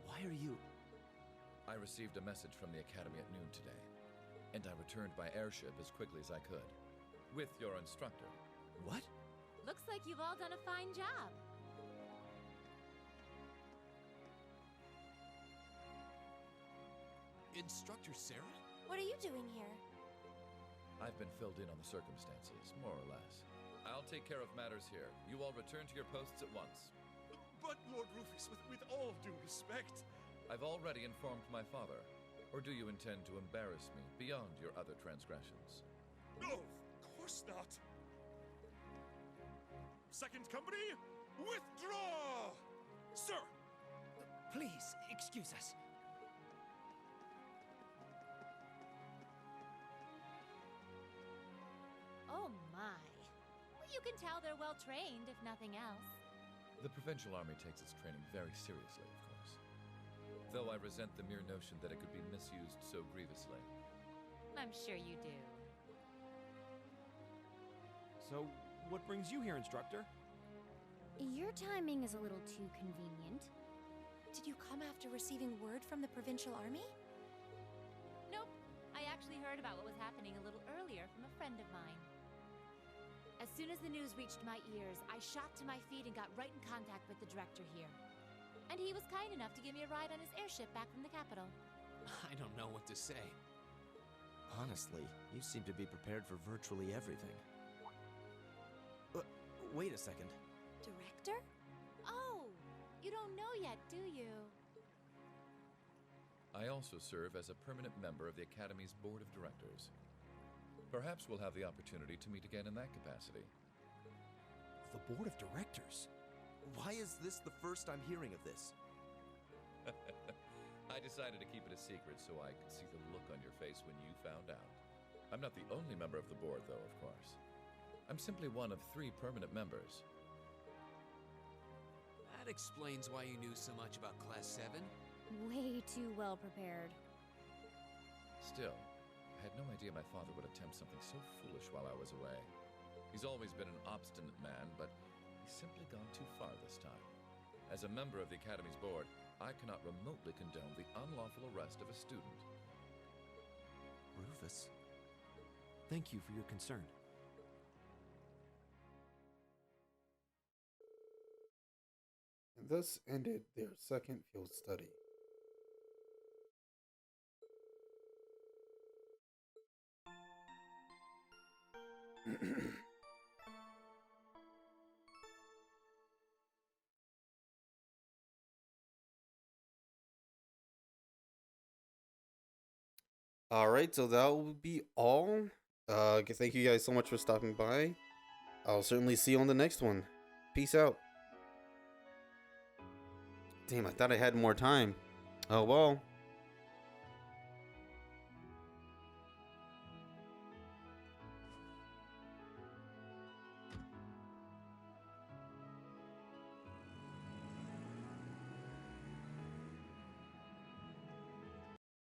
Speaker 2: Why are you...
Speaker 12: I received a message from the Academy at noon today, and I returned by airship as quickly as I could. With your instructor.
Speaker 2: What?
Speaker 14: Looks like you've all done a fine job.
Speaker 4: Instructor Sarah?
Speaker 6: What are you doing here?
Speaker 12: I've been filled in on the circumstances, more or less. I'll take care of matters here. You all return to your posts at once.
Speaker 11: But, Lord Rufus, with all due respect...
Speaker 12: I've already informed my father. Or do you intend to embarrass me beyond your other transgressions?
Speaker 11: No, of course not. Second company, withdraw! Sir!
Speaker 13: Please, excuse us.
Speaker 14: Oh my. Well, you can tell they're well trained, if nothing else.
Speaker 12: The Provincial Army takes its training very seriously, of course. Though I resent the mere notion that it could be misused so grievously.
Speaker 14: I'm sure you do.
Speaker 10: So, what brings you here, Instructor?
Speaker 3: Your timing is a little too convenient.
Speaker 6: Did you come after receiving word from the Provincial Army?
Speaker 14: Nope. I actually heard about what was happening a little earlier from a friend of mine. As soon as the news reached my ears, I shot to my feet and got right in contact with the director here. And he was kind enough to give me a ride on his airship back from the capital.
Speaker 4: I don't know what to say.
Speaker 2: Honestly, you seem to be prepared for virtually everything. Wait a second.
Speaker 6: Director?
Speaker 14: Oh, you don't know yet, do you?
Speaker 12: I also serve as a permanent member of the Academy's Board of Directors. Perhaps we'll have the opportunity to meet again in that capacity.
Speaker 2: The Board of Directors? Why is this the first I'm hearing of this?
Speaker 12: I decided to keep it a secret so I could see the look on your face when you found out. I'm not the only member of the board, though, of course. I'm simply one of 3 permanent members.
Speaker 4: That explains why you knew so much about Class 7.
Speaker 3: Way too well prepared.
Speaker 12: Still, I had no idea my father would attempt something so foolish while I was away. He's always been an obstinate man, but he's simply gone too far this time. As a member of the Academy's board, I cannot remotely condone the unlawful arrest of a student.
Speaker 2: Rufus?
Speaker 5: Thank you for your concern.
Speaker 9: And thus ended their second field study. All right, so that will be all. Thank you guys so much for stopping by. I'll certainly see you on the next one. Peace out. Damn, I thought I had more time. Oh well.